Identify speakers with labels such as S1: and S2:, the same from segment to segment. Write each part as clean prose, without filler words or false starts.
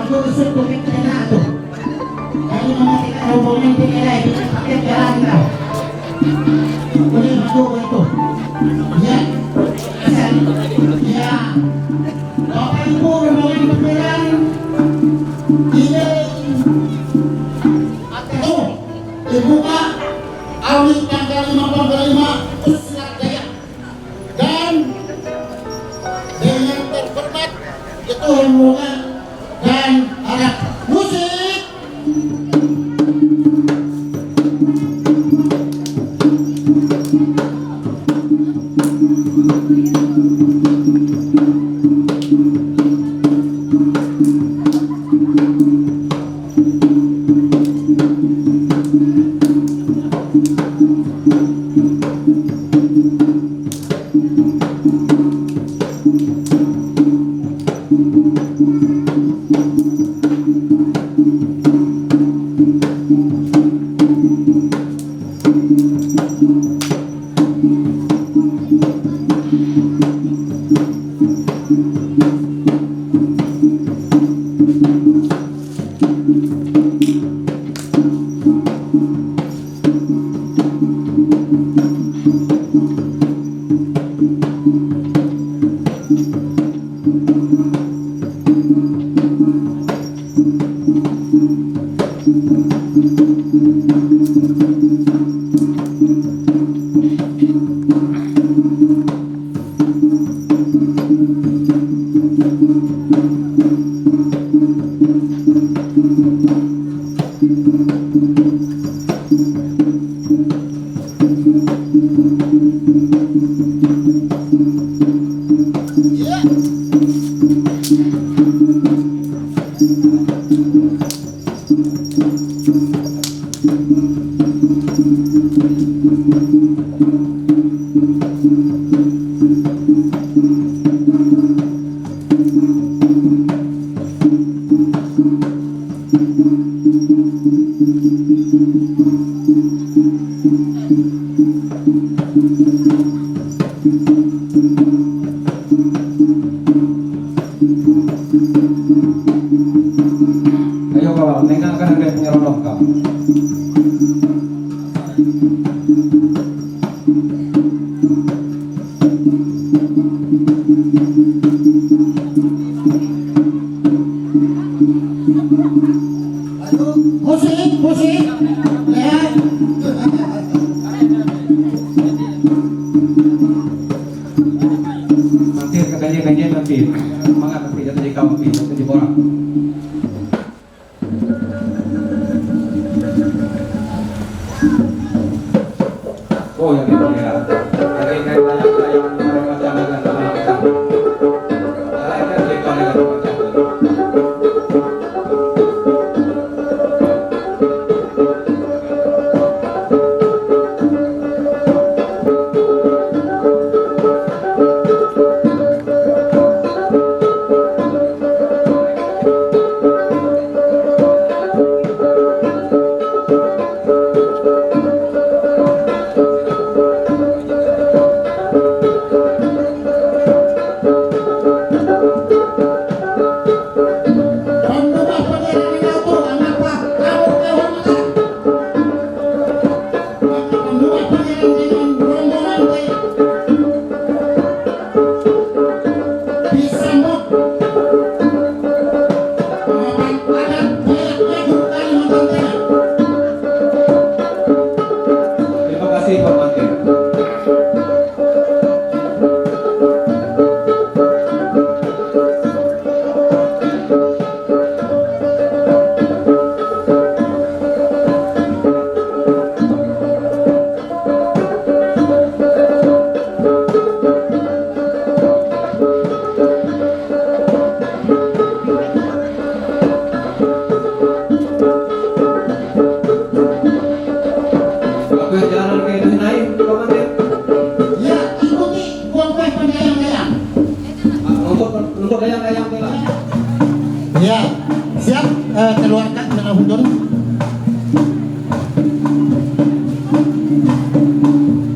S1: isip ko kita na ito. Kaya mga tinarubong yung tinilay, pinakakit jalan ka. Kunin mo ito. Yan. Yan. Okay po, mga pagbilang. At ito, ibuka awit ng kalima uslat daya. Dan dengan terhormat Ketua Rombongan dan anak musik.
S2: Ayo kawan, meninggalkan harga penyerolok kau.
S1: Musik, lihat.
S2: Nanti ke ganjil nanti, semangat nanti jatuh di kau nanti, jatuh di borak. Oh yang itu ya, dari layang macam dengan sama kita. Layang dari kau dengan macam.
S1: Ya, siap, keluarkan dengan hundur.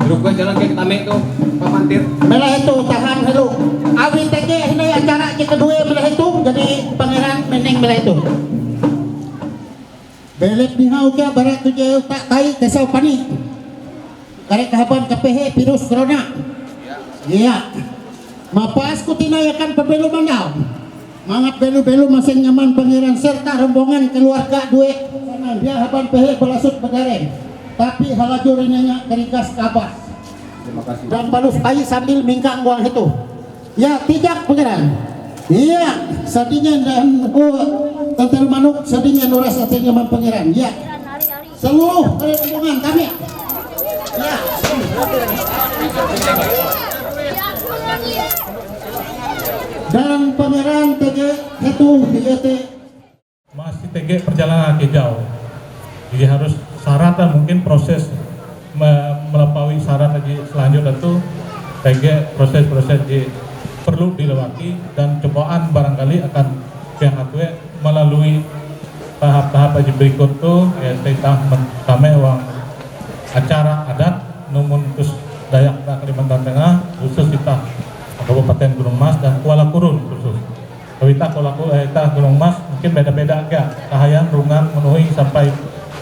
S2: Dirubah jalan ke Tamik tuh, Pamantir.
S1: Melah itu tahan dulu. Awit aja ini acara kita kedua melah itu jadi pangeran menek. neng bela itu. Belet nihau kya barat tu jauh tak tai kesau panik. Karek kahaban kepehe virus corona. Iya. Mapas ku tinayakan pebelu mandau. Mangat belu-belu masing nyaman pangeran serta rombongan keluarga duit. Dia haban pehe belasut begareng. Tapi halajur nanya kerikas kapas.
S2: Terima kasih.
S1: Dan balus air sambil mingkang uang itu. Ya tidak pangeran. Iya, sadinya dan tentel manuk sadinya nuras atenya man pangeran. Ya. Seluruh rombongan kami. Ya. Dan pangeran TG itu DJT
S3: masih TG perjalanan agak jauh, jadi harus syarat dan mungkin proses melampaui syarat lagi selanjutnya itu TG proses-proses perlu dilewati dan cobaan barangkali akan pihak atwe melalui tahap-tahap aja berikut tuh ya kita kami uang acara adat namun terus Dayak Kalimantan Tengah khusus kita Kabupaten Gunung Mas dan Kuala Kurun khusus. Kawita Gunung Mas mungkin beda-beda agak kahayan rungan menuhi sampai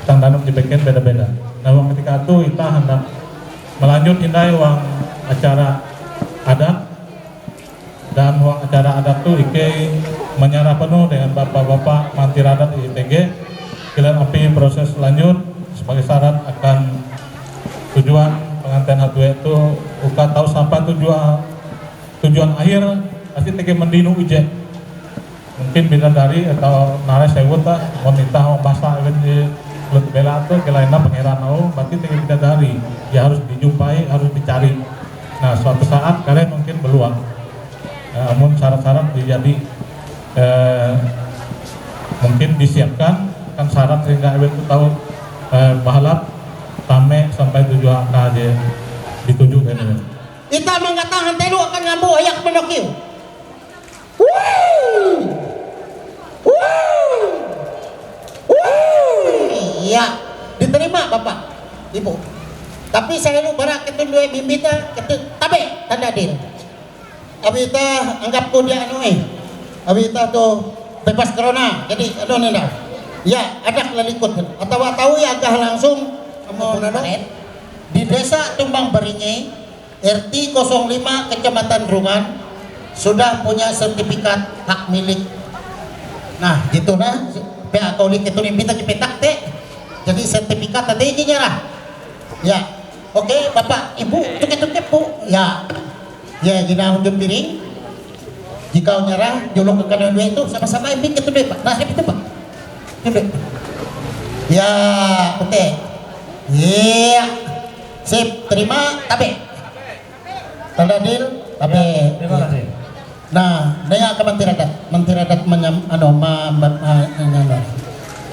S3: tangdanuk di bagian beda-beda. Nah ketika itu kita hendak melanjut indai uang acara adat dan uang acara adat itu Ike menyerah penuh dengan bapak-bapak mantir adat ITG. Kalian api proses lanjut sebagai syarat akan tujuan pengantin hatwe itu uka tahu sampai tujuan akhir pasti TG mendinu ujian mungkin bidadari atau nara sewut lah wanita mau bahasa event di Lut Bela itu kelainnya pangeran berarti TG bidadari ya harus dijumpai harus dicari. Nah suatu saat kalian mungkin beluang namun syarat-syarat dijadi mungkin disiapkan kan syarat sehingga event itu tahu bahalap tame sampai tujuan aja dituju kan ini.
S1: Kita mengatakan telu akan ngambu ayak menokil. Iya, diterima Bapak, Ibu. Tapi saya lu barak ketun dua bimbita ketun tabe tanda din. Abita anggap ko dia Abita tuh bebas corona. Jadi nenda. Ya, ada lalikut. Atau tahu ya agak langsung di desa Tumbang Beringi RT 05 Kecamatan Rungan sudah punya sertifikat hak milik. Nah, gitu nah. Pihak kaulik itu minta cepetak teh. Jadi sertifikat tadi nyerah. Ya. Oke, Bapak, Ibu, tukik-tukik Bu. Ya. Ya, gina unjuk piring. Jika nyerah, jolok ke kanan dua itu sama-sama imping itu deh, Pak. Nah, itu Pak. Itu. Ya, oke. Iya. Sip, terima, tabe. Tanda deal, tabe.
S4: Terima kasih.
S1: Nah, nanya ke Menteri Adat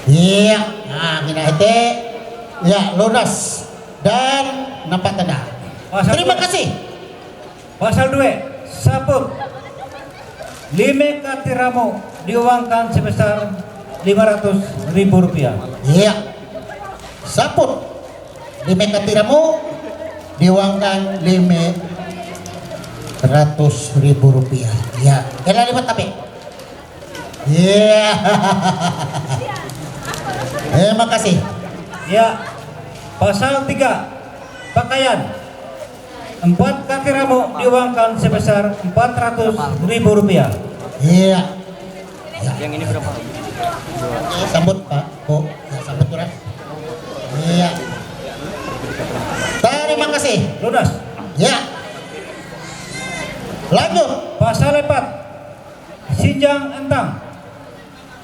S1: iya, nah gini itu, ya lunas dan nampak tanda. Terima kasih.
S4: Pasal 2, saput lime katiramu diuangkan sebesar Rp500.000.
S1: Iya, saput lime katiramu diuangkan Rp500.000. Ya, kira lima tapi. Iya. Terima kasih.
S4: Ya. Pasal 3, pakaian 4 kaki rambut diuangkan sebesar Rp400.000.
S1: Iya. Ya.
S5: Yang ini berapa?
S1: Sambut Pak, Bu. Ya, sambut kurang. Iya. Terima kasih.
S4: Lunas.
S1: Ya. Lanjut.
S4: Pasal 4, sinjang entang,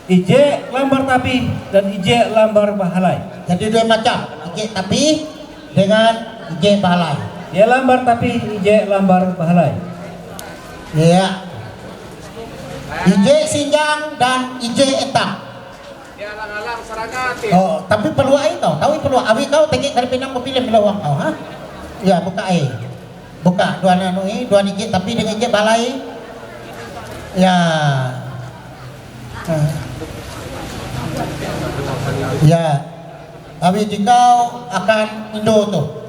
S4: IJ lambar tapi dan IJ lambar bahalai.
S1: Jadi dua macam, IJ tapi dengan IJ balai.
S4: Ya lambar tapi IJ lambar bahalai.
S1: Iya. IJ sinjang dan IJ entang.
S5: Ya alang-alang serangan.
S1: Oh, tapi perlu air kau, tahu perlu awi kau tegi dari pinang mobil yang belawang kau, ha? Ya buka air. Buka dua nanui, dua IJ tapi dengan IJ balai. Ya. Ya. Awi jikau akan Indo tuh.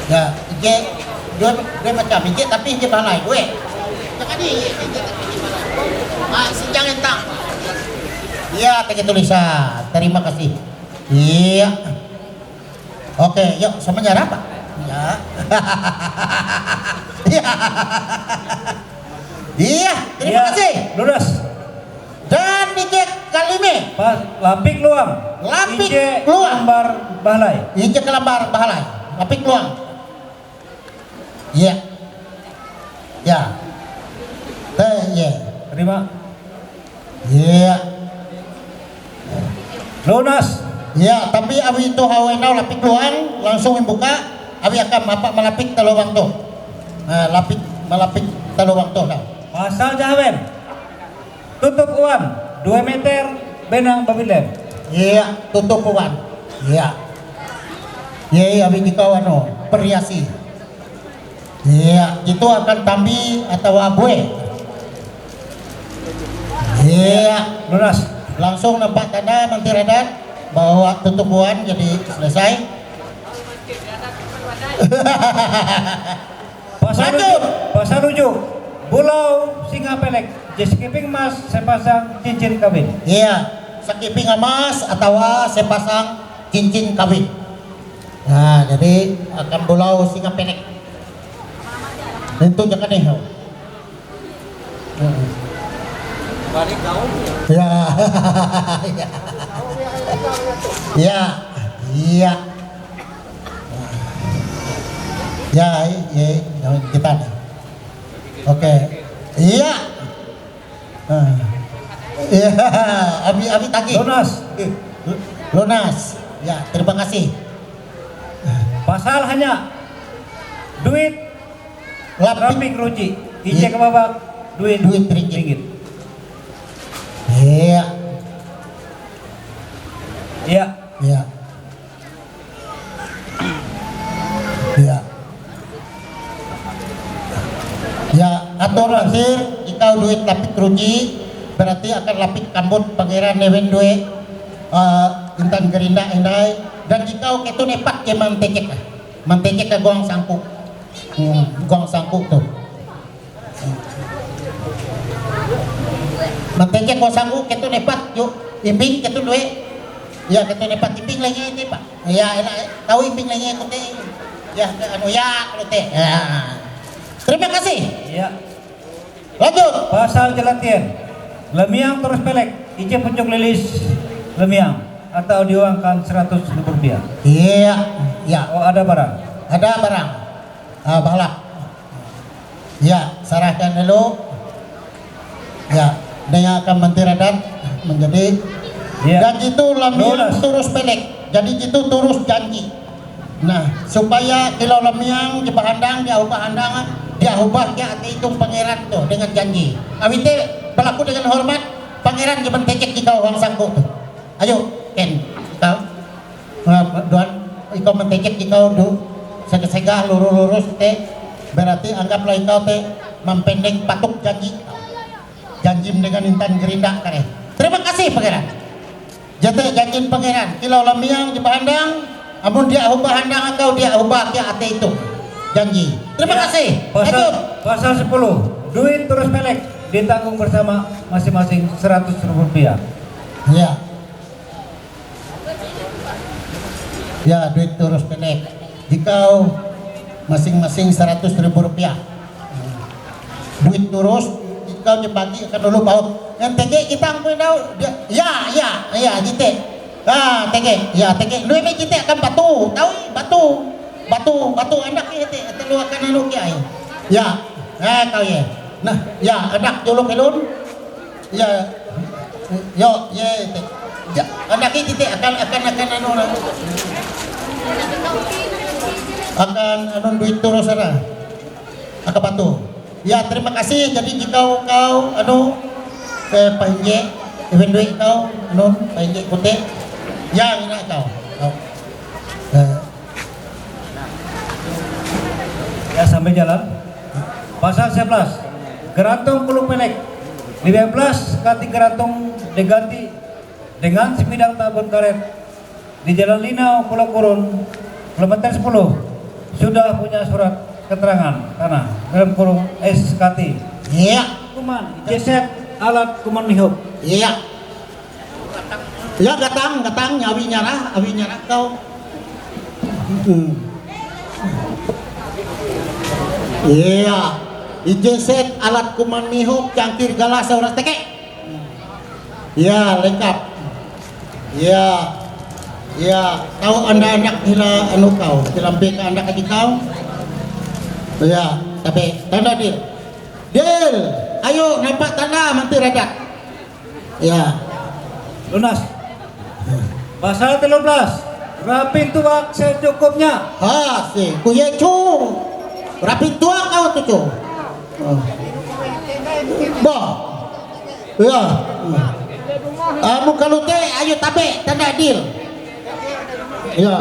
S1: Ya, IJ dua macam IJ tapi IJ balai, gue. Jangan IJ balai. Entang. Iya, pakai tulisan. Terima kasih. Iya. Oke, yuk sama nyara Pak. Ya. Iya. Iya, terima kasih.
S4: Lunas.
S1: Dan Ijek Kalime.
S4: Lapik luang.
S1: Lapik
S4: Ije
S1: luang.
S4: lambar bahlai.
S1: Ijek Lambar Bahalai. Lapik luang. Iya. Ya. Iya.
S4: Terima.
S1: Iya.
S4: Lunas.
S1: Ya, tapi abi itu hawenau lapik luang langsung membuka, abi akan apa melapik telawang tuh. Lapik melapik telawang tuh. Nah.
S4: Pasal jawen. Tutup uan 2 meter benang babilem.
S1: Iya, tutup uan. Iya. Iya, abi dikau anu periasi. Iya, itu akan tambi atau abue. Iya,
S4: Lunas.
S1: langsung nampak tanda Menteri Adat bahwa tutupan jadi selesai. Lanjut.
S4: Pasal 7. Pulau Singa Pelek. Jeskiping mas sepasang cincin kawin.
S1: Iya, sakiping emas atau sepasang cincin kawin. Nah, jadi akan pulau Singa Pelek. Itu jangan nih. Ya, ya, iya, ya, ya, kita nih. Oke, iya, iya, abi tagih.
S4: Lunas.
S1: Lunas, ya, terima kasih.
S4: Pasal hanya duit
S1: Lapik,
S4: rapik ruji. Ije ke babak duit
S1: ringgit.
S4: ringgit.
S1: Iya,
S4: Iya.
S1: iya, iya. Ya, atur akhir jika duit lapik ruji berarti akan lapik kambut pangeran newen duit intan gerinda endai dan jika ketu nepak ke mantekek ke gong sangkuk. Gong sangkuk tuh. Mantekek gong sangkuk ketu nepak yuk imbing ketu duit. Ya ketu nepak imbing lagi ini Pak. Ya, tahu imbing lagi aku teh. Ya, anu ya kalau teh. Ya. Terima kasih.
S4: Iya.
S1: Lanjut.
S4: Pasal jelantien. Lemiang terus pelek. Ije pucuk lilis lemiang atau diuangkan 100 ribu rupiah.
S1: Iya, ya.
S4: Oh, ada barang.
S1: Ada barang. Balap. Ya, serahkan dulu. Ya, dengan akan Menteri Adat menjadi.
S4: Iya.
S1: Dan itu lamiang
S4: Lunas.
S1: terus pelek. Jadi itu terus janji. Nah, supaya kilau lamiang di bahandang dia ubah handangan, dia ubah ya ati itu pangeran tuh dengan janji. Awite berlaku dengan hormat, pangeran jaman tekek kita uang sanggup tuh. Ayo, Ken, kau doan ikau mentekek ikau do sega-sega lurus-lurus teh berarti anggaplah ikau teh mempendeng patuk janji. Janji dengan intan gerinda kare. Terima kasih pangeran. Jatuh janji pangeran, kilau lamiang di bahandang, amun dia ubah handang engkau dia ubah ke ate itu janji. Terima kasih. Lanjut.
S4: Pasal 10. Duit terus pelek ditanggung bersama masing-masing 100 ribu rupiah.
S1: Ya. Ya, duit terus pendek. Jikau masing-masing 100 ribu rupiah. Duit terus, jikau nyebagi akan dulu baut. Yang tege kita angkuin tahu. Ya, gitu. Ah, tege, ya tege. Lu ini kita akan batu, tahu? Batu anak itu, lu akan anu kiai. Ya, kau ya. Nah, ya anak juluk elun. Ya, yo, ye, ya, anak itu akan anu akan anu duit terus sana. Akan batu. Ya, terima kasih. Jadi jika kau anu pahinje, even duit kau anu pahinje putih. Yang ini kau.
S4: Ya, sampai jalan. Pasal 11. Gerantung puluh pelek 15 kati gerantung diganti dengan sebidang tabun karet di Jalan Linau Pulau Kurun kilometer 10 sudah punya surat keterangan tanah dalam kurung SKT.
S1: Iya.
S4: Kuman Jeset alat kumanihop.
S1: Iya. Ya gatang awinya lah kau. Iya. Ijeset alat kumanihop cangkir galas orang teke. Ya lengkap. Ya. Ya, tahu anda anak hila anu kau, dilampi ke anak adik kau. Ya, tapi tanda deal. Deal, ayo nampak tanda mantir radak. Ya,
S4: Lunas. Pasal 13. Rapin tuak secukupnya.
S1: ha si kuye cung. Rapi tua kau tu cung. Bah. Ya. Muka lute ayo tabe tanda deal. Ya,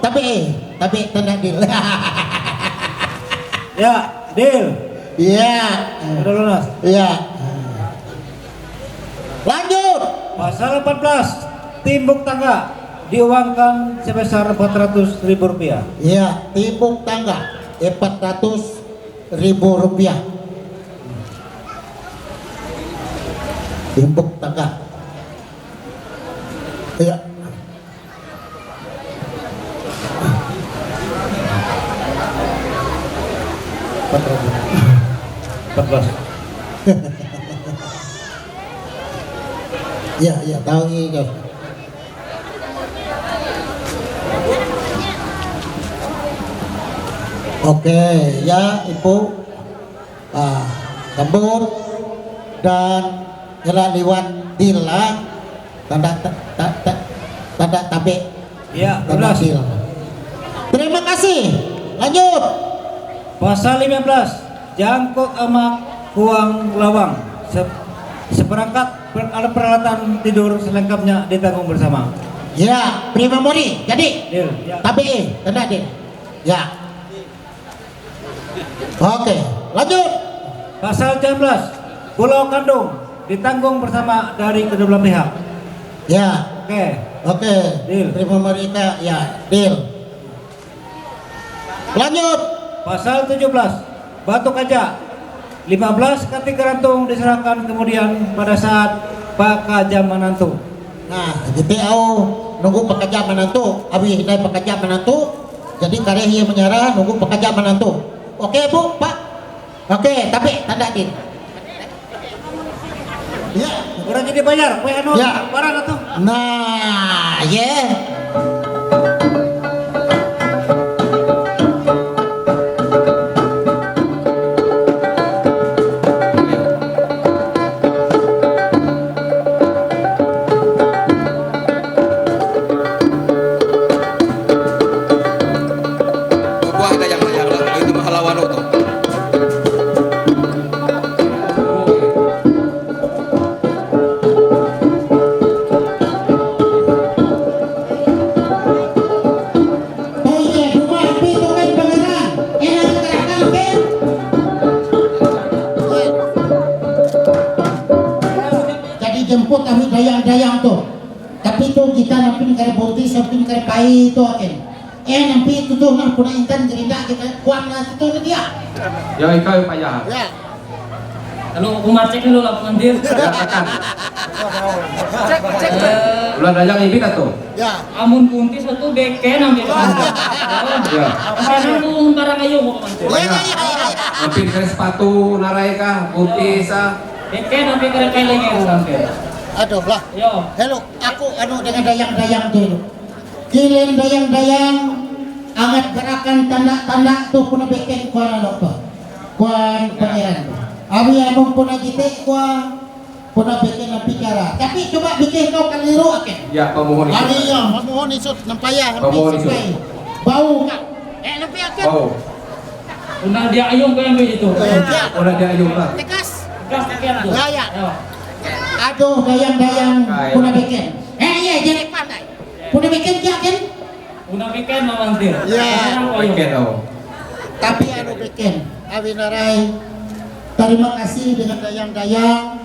S1: tabe tanda deal.
S4: Ya, deal.
S1: Ya.
S4: Sudah lunas.
S1: Ya. Lanjut.
S4: Pasal 14. Timbuk tangga diuangkan sebesar Rp400.000.
S1: Ya, timbuk tangga Rp400.000. Timbuk tangga. Ya. Ya, tahu ini. Oke, ya Ibu. Sambut dan kelaliwan dila tanda tabe.
S4: Ya,
S1: Tanda
S4: lunas.
S1: dil. Terima kasih. Lanjut.
S4: Pasal 15. Jangkut amak uang lawang. Seperangkat alat peralatan tidur selengkapnya ditanggung bersama.
S1: Ya, prima mori. Jadi,
S4: Deal. Ya.
S1: tabe tanda dil. Ya. Oke, lanjut.
S4: Pasal 19. Pulau Kandung ditanggung bersama dari kedua belah pihak.
S1: Ya.
S4: Oke. Deal.
S1: Prima mori kita ya, deal. Lanjut.
S4: Pasal 17. Batu kaca 15 kati kerantung diserahkan kemudian pada saat Pak Kaja menantu.
S1: Nah, jadi nunggu pekerja menantu, abi hindai pekerja menantu. Jadi karya ia menyerah nunggu pekerja menantu. Oke Bu, Pak. Oke, tapi tanda din. Ya,
S4: Kurang jadi bayar, kue anu
S1: Ya.
S4: barang atuh.
S1: nah, ya.
S2: Buah ada yang lah, itu pahlawan itu.
S1: Oh iya, rumah pitungan pangeran. Enak gerakan ke? Jadi jemput kami dayang-dayang tuh. Tapi tuh kita nampin kare bonti, sampin kare pai itu akan. Nampi itu tuh nah punah intan gerinda kita kuat lah itu dia.
S2: Ya ikaw yung payah.
S1: Ya.
S6: Kalau Umar cek dulu lah pengantin.
S2: Ulan dayang ibig atau?
S1: Ya.
S6: Amun kuntis itu beken ambil pengantin.
S2: Ya.
S6: Karena tuh barang ayo mau pengantin.
S2: Mampir ka sepatu naray ka, buntis
S6: Beken ambil kereta lagi pengantin.
S1: Aduh lah.
S6: Yo.
S1: Hello, aku dengan dayang-dayang dulu. Kilin dayang-dayang angat gerakan tanda-tanda tuh puna beken kuala lokto. Kuan pangeran. Abi among puna gite kuan puna beken na pikara. Tapi coba bikin kau kaliru aken.
S2: Ya, pamuhon
S1: Ali
S2: itu.
S1: yang mohon isut nampaya
S2: Pamuhon isut.
S1: Bau kak. Nampi aken.
S2: Oh,
S6: Una dia ayong ko ambil itu.
S1: Ya.
S2: ulan dia ayun ka.
S1: Tekas.
S6: Gas sekian tuh.
S1: Ya. Aduh dayang-dayang
S2: Kaya.
S1: puna beken. Iya jelek pandai. Puna beken jaken.
S6: Una beken pengantin.
S1: Ya.
S2: Weekend oh.
S1: Tapi anu beken Abi Narai, terima kasih dengan dayang-dayang,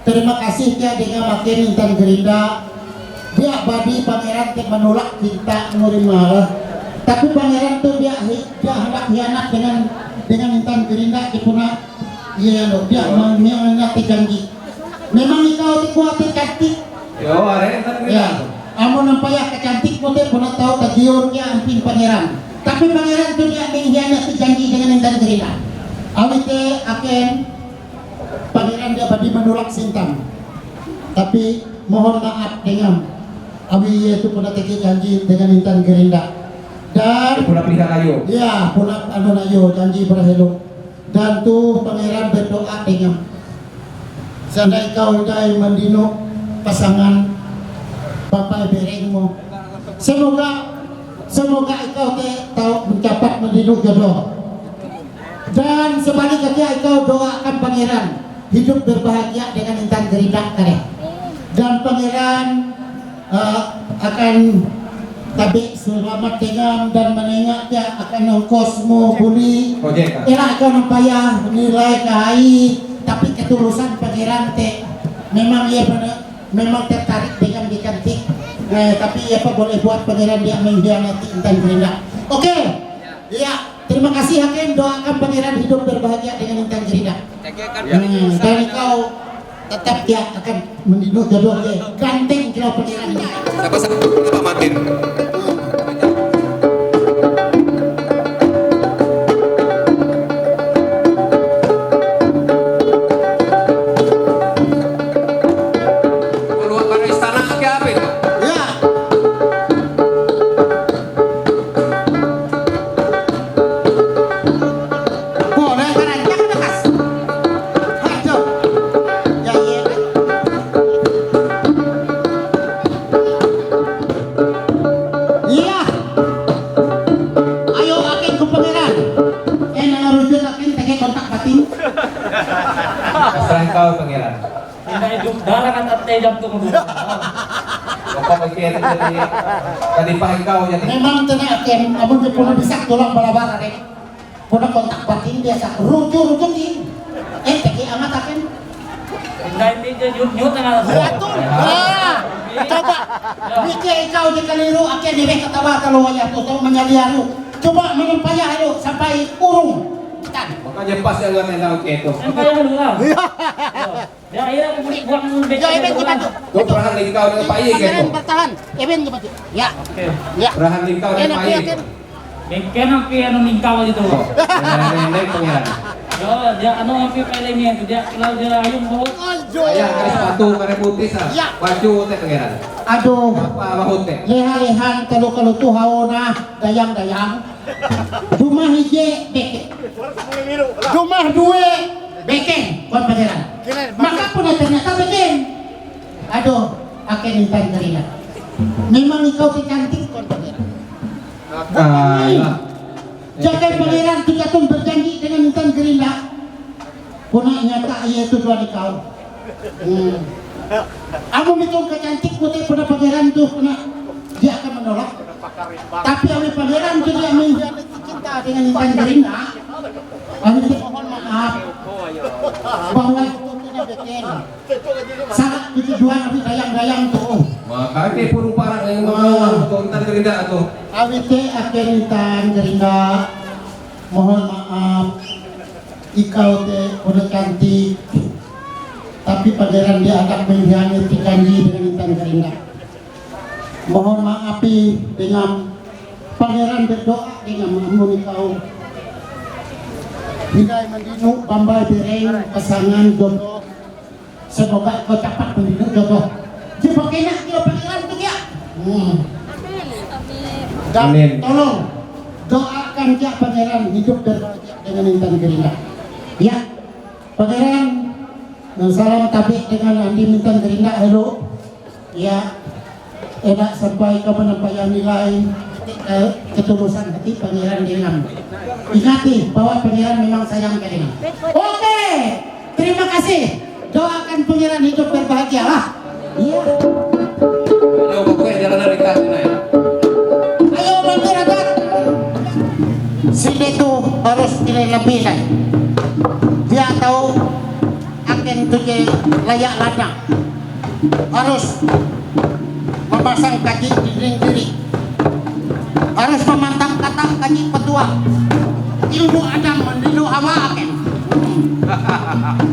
S1: terima kasih dia dengan makin intan gerinda. Dia badi pangeran teh menolak cinta nerima. Tapi pangeran tuh dia hendak hianat dengan intan gerinda di punah. Iya loh, dia mengingati janji. Memang ikaw ti kuatin cantik.
S2: Yo, are kan
S1: Ya, amo nang payah kecantik mo te puna tahu tagiyon niya ang pin pangeran. Tapi pangeran tu dia mengkhianati janji dengan Intan Gerina. Awit te akan pangeran dia badi menolak Sintang. Tapi mohon maaf dengan Abi itu puna teki janji dengan Intan Gerina. Dan
S2: pula pilihan kayu.
S1: ya puna anu nayo janji berhelo. Dan tu pangeran berdoa dengan seandainya kau dai mendino pasangan Bapak Berengmu. Semoga engkau tahu mencapai mendino jodoh. Dan sebaliknya engkau doakan pangeran hidup berbahagia dengan Intan Gerina kare. Dan pangeran akan tapi selamat dengan dan menengoknya akan ongkosmu buli. Elah kau nampaya nilai kai tapi ketulusan pangeran te memang ia memang tertarik dengan dicantik. Tapi apa boleh buat pangeran dia mengkhianati Intan Gerina. Oke. Ya, terima kasih Hakim, doakan pangeran hidup berbahagia dengan Intan Gerina. Dan kau tetap dia akan mendino jodoh dia ganteng kalau pangeran dia.
S2: Siapa Pak Martin? Keluar dari istana ke apa itu?
S1: Ya. Boleh kan jangan dekas. Aduh. Ya iya. Iya. Ayo akin ke pangeran. Nangarujud akin tege kontak batin.
S2: Selain kau pangeran.
S6: Hindi hidup darah kan at jam tu mo.
S2: Bapak pikir jadi tadi pak kau jadi.
S1: Memang tenang akin, abang dia puna bisa tulang balabara deh. Puna kontak batin biasa. Rujuk din. Tege amat akin.
S6: Hindi dia nyut na
S1: Betul. Coba. Mikir ikaw di kaliru akin di katawa kalau wajah tu tahu menyaliaru. Coba menyempayah lu sampai urung. Kan.
S2: Makanya pas yang lain laut itu.
S6: Sampai yang luar. Ya akhirnya aku beli buang beli.
S1: Ya, Eben dibantu.
S2: Kau perahan lingkau dengan Pak Iya gitu.
S1: Pangeran bertahan. Eben dibantu. Ya.
S6: Oke.
S1: Ya.
S2: Perahan lingkau dengan
S1: Enak
S2: Pak
S1: ya,
S2: Iya.
S1: Ken.
S6: Bengken ang piano ning kawal itu.
S2: Nenek pangeran.
S6: Yo, dia ano ang pipilingnya itu dia kalau dia ayung buhok.
S2: Ayah kare sepatu kare putih sa.
S1: Ya.
S2: Baju teh pangeran.
S1: Aduh.
S2: Apa bahut teh?
S1: Leha-lehan kalau tuh haona dayang-dayang. Rumah hije beke. Rumah dua beken kon pangeran. Maka pun ternyata beken. Aduh, akan Intan Gerina. Memang engkau cantik kon pangeran.
S2: Lah.
S1: Jaga pangeran tiga tahun berjanji dengan Intan Gerina. Puna nyata ia itu dua di kau. Aku betul kecantik putih pada pangeran tuh puna dia akan menolak. Tapi awal pangeran tu dia mengkhianati cinta dengan Intan Gerina. Aku mohon maaf bahwa itu tidak beken. Sangat kejujuran tapi dayang-dayang tuh.
S2: Maka ini pun parang yang mau kontan kerja atau
S1: Awite akan Intan Gerina. Mohon maaf. Ikau teh udah cantik. Tapi pangeran dia akan mengkhianati janji dengan Intan Gerina. Mohon maafi dengan pangeran berdoa dengan mengampuni kau. Hindai mendinu Bambai Bereng pasangan jodoh. Semoga kau cepat mendinu jodoh. Jika kena dia pangeran tu ya. Dan
S2: Amin.
S1: tolong doakan dia pangeran hidup berbahagia dengan Intan Gerina. Ya, pangeran dan salam tabik dengan Andi Intan Gerina. Hello. Ya. Enak sampai ke penampaian nilai ketulusan hati pangeran dengan ingati bahwa pangeran memang sayang kalian. Oke, terima kasih. Doakan pangeran hidup berbahagia lah. Iya.
S2: Ayo pokoknya jalan dari kasih ya.
S1: Ayo bantu rakyat. Sini tuh harus nilai lebih lah. Dia tahu akan tujuh layak ladang. Harus memasang kaki di diri, harus memantang kata kaki petua, ilmu Adam mendilu Hawa akan.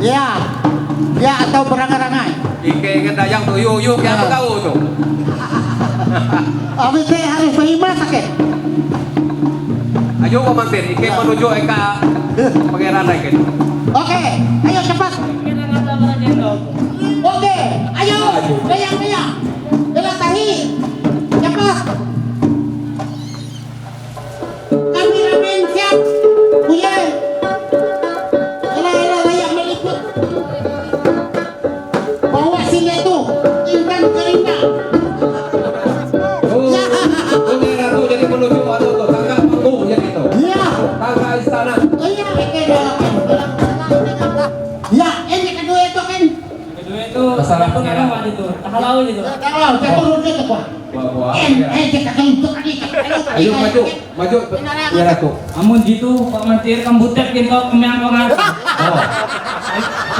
S1: Ya, dia atau berangan-angan.
S2: Ike ingat dayang tuh, yuk yang kau tuh.
S1: Abi teh harus berhimas sakit.
S2: Ayo komandir, Ike menuju Eka pangeran Ike.
S1: Oke, ayo cepat.
S6: Kita nggak tahu mana dia tahu.
S1: Oke, ayo. Dayang. Bela tahi. Cepat. Kameramen siap. Uyen. Elah dayang meliput. Bawa sini tuh. Intan Kerinda.
S2: Pangeran tuh jadi menuju anu tuh, tangga panggung jadi tuh.
S1: Iya.
S2: Tangga istana.
S1: Iya, ya, ini kedua itu kan.
S6: Kedua itu
S2: Masalah
S6: satu
S2: pengira.
S6: nama itu, halau itu.
S1: Tahu, saya turun ke bawah.
S2: Wah.
S1: Kita untuk adik.
S2: Ayo maju. Ya tuh.
S6: Amun gitu Pak Mantir kan butet gitu kemang kongan.
S2: Oh.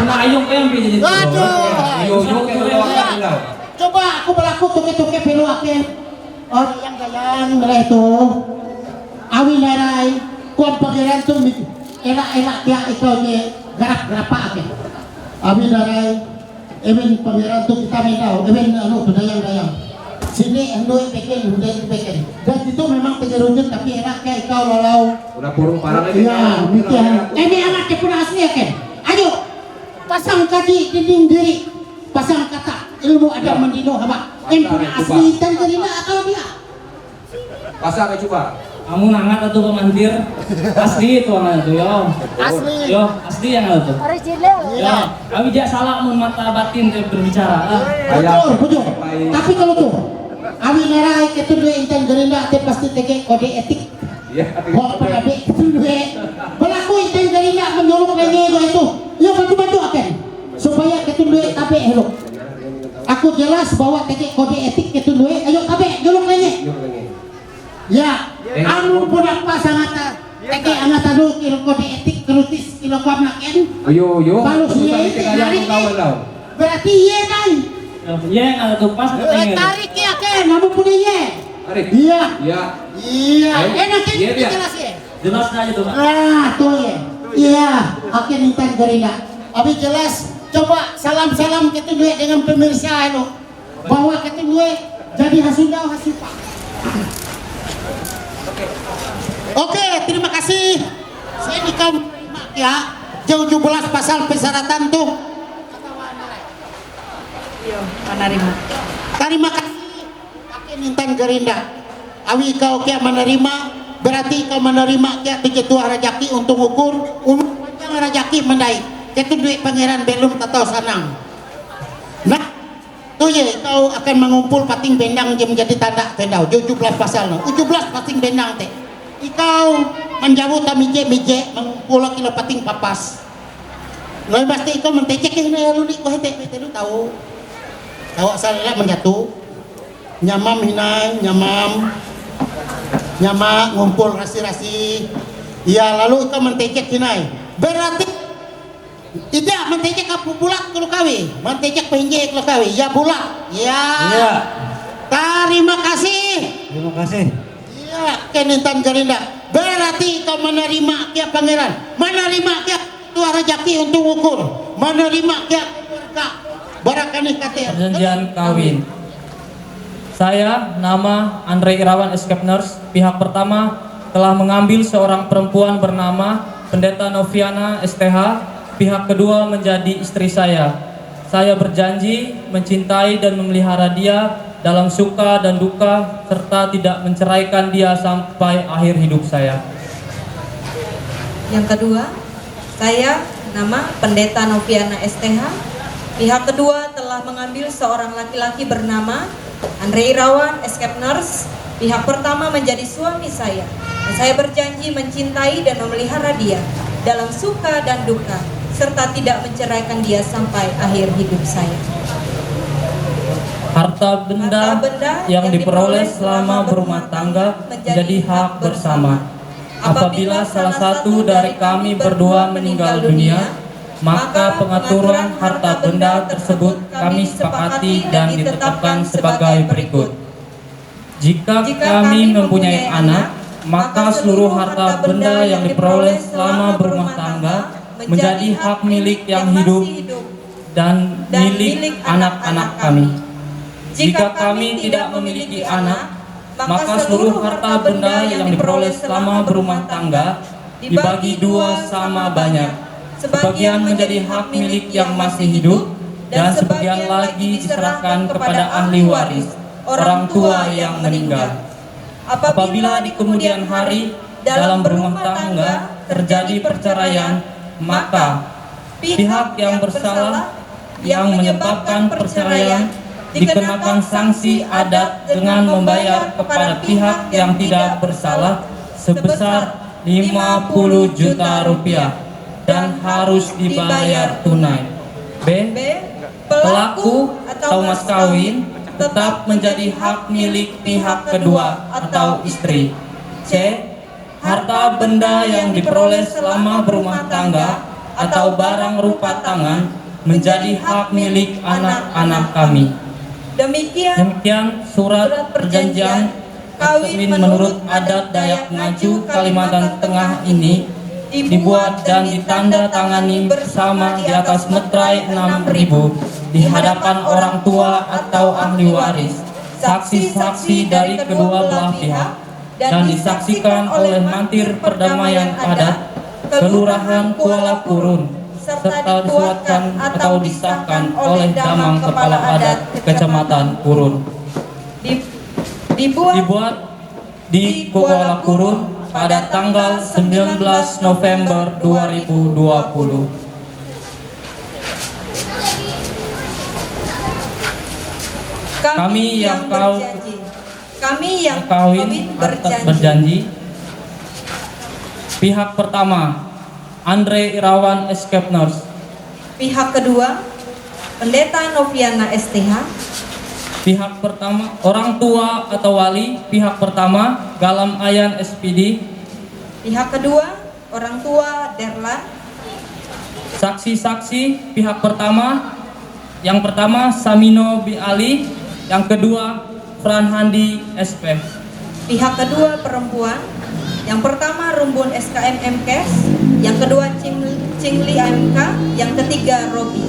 S6: Kena ayung yang jadi.
S1: Aduh.
S2: Yuk ke bawah.
S1: Coba aku berlaku tuke pelu akin. Oh, yang gayang mereka itu. Awi narai, kuat pangeran tuh elak dia itu ni gerak berapa akin. Awi narai, emen pangeran tuh kita tahu, emen anu tu dayang. Sini anu bikin, bikin. Dan itu memang penjerunjut tapi elaknya ikau lalau.
S2: Udah burung parang lagi.
S1: Iya, demikian. Ini anak cepura asli ya kan? Ayo, pasang kaji dinding diri, pasang kata ilmu ada mendino haba. Yang punya asli dan gerina atau dia?
S2: Pasang coba.
S6: Kamu nangat atau Pak Mantir? Asli itu anak itu yo.
S1: Asli.
S6: Yo, asli yang itu.
S7: Original.
S6: Ya, kami jak salah mun mata batin berbicara.
S1: Betul. Tapi kalau tuh, awi nerai itu dua intan gerina, dia pasti tege kode etik.
S2: Iya.
S1: Kok pada itu dua berlaku intan gerina menyuruh lagi itu. Yo bantu akan supaya itu dua tabe hello. Aku jelas bahwa tege kode etik itu dua. Ayo tabe juluk lagi. Ya, anu punak pasangan tege anak tadu kilo kode etik kerutis kilo kwamnaken.
S2: Yo.
S1: Kalau dia tarik berarti iya kan?
S6: Ya yang ada tuh pas ketengah.
S1: Tarik ya kan, kamu punya iya.
S2: Tarik.
S1: Iya.
S2: Iya.
S1: Enak kan
S2: Iya, iya.
S1: jelas ya.
S6: Jelas aja tuh Pak.
S1: Nah, tuh ya. Iya, akhir intan gerina. Abi jelas. Coba salam kita dua dengan pemirsa itu. Bahwa kita dua jadi hasundau hasipa. Oke, terima kasih. Saya di kaum ya. Jauh 17 pasal persyaratan tuh.
S7: Penerima.
S1: Terima kasih. Akhir intan gerinda. Awi kau kia menerima. Berarti kau menerima kia ketua rajaki untuk ukur. Panjang rajaki mendai. Itu duit pangeran belum tahu sanang. Nah, tuh ya kau akan mengumpul pating bendang dia menjadi tanda tendau 17 pasal 17 pating bendang teh. Ikau menjauh tamije mengumpul kilo pating papas. Lalu pasti ikau mentecek ini lu di kau teh lu tahu. Tahu asal menjatuh. Nyamam hinai, nyama ngumpul rasi-rasi. Ya lalu ikau mentecek hinai. Berarti tidak mentecek apa bulat kalau kawi, mentecek penjek kalau kawi, ya bulat, ya.
S4: Iya.
S1: Terima kasih.
S4: Terima kasih.
S1: Iya, kenintan gerinda. Berarti kau menerima kia pangeran, menerima kia tua rejaki untuk ukur, menerima kia berkah, barakani kate.
S6: Perjanjian kawin. Saya nama Andre Irawan Escape Nurse. Pihak pertama telah mengambil seorang perempuan bernama Pendeta Noviana STH. Pihak kedua menjadi istri saya. Saya berjanji mencintai dan memelihara dia dalam suka dan duka serta tidak menceraikan dia sampai akhir hidup saya.
S7: Yang kedua, saya nama Pendeta Noviana STH. Pihak kedua telah mengambil seorang laki-laki bernama Andre Irawan Escape Nurse. Pihak pertama menjadi suami saya. Dan saya berjanji mencintai dan memelihara dia dalam suka dan duka serta tidak menceraikan dia sampai akhir hidup saya.
S6: Harta benda yang diperoleh selama berumah tangga menjadi hak bersama. Apabila salah satu dari kami berdua meninggal dunia, maka pengaturan harta benda tersebut kami sepakati dan ditetapkan sebagai berikut. Jika kami mempunyai anak, maka seluruh harta benda yang diperoleh selama berumah tangga menjadi hak milik yang hidup. dan milik anak-anak kami. Jika kami tidak memiliki anak, maka seluruh harta benda yang diperoleh selama berumah tangga dibagi dua sama banyak. Sebagian menjadi hak milik yang masih hidup dan sebagian lagi diserahkan kepada ahli waris, orang tua yang meninggal. Apabila di kemudian hari dalam berumah tangga terjadi perceraian, maka pihak yang bersalah yang menyebabkan perceraian dikenakan sanksi adat dengan membayar kepada pihak yang tidak bersalah sebesar 50 juta rupiah dan harus dibayar tunai. B. Pelaku atau mas kawin tetap menjadi hak milik pihak kedua atau istri. C. Harta benda yang diperoleh selama berumah tangga atau barang rupa tangan menjadi hak milik anak-anak kami. Demikian surat perjanjian kawin menurut adat Dayak Ngaju Kalimantan Tengah ini dibuat dan ditandatangani bersama di atas meterai 6.000 di hadapan orang tua atau ahli waris, saksi-saksi dari kedua belah pihak, dan disaksikan oleh mantir perdamaian adat Kelurahan Kuala Kurun, serta disuatkan atau disahkan oleh Damang Kepala Adat Kecamatan Kurun. Dibuat di Kuala Kurun pada tanggal 19 November 2020. Kami yang kawin berjanji. Pihak pertama, Andre Irawan Eskepners.
S7: Pihak kedua, Pendeta Noviana STH.
S6: Pihak pertama, orang tua atau wali. Pihak pertama, Galam Ayan SPD.
S7: Pihak kedua, orang tua Derlan.
S6: Saksi-saksi pihak pertama, yang pertama Samino Bi Ali, yang kedua Fran Handi SP.
S7: Pihak kedua perempuan, yang pertama Rumbun SKM MKes, yang kedua Cingli AMK, yang ketiga Robi.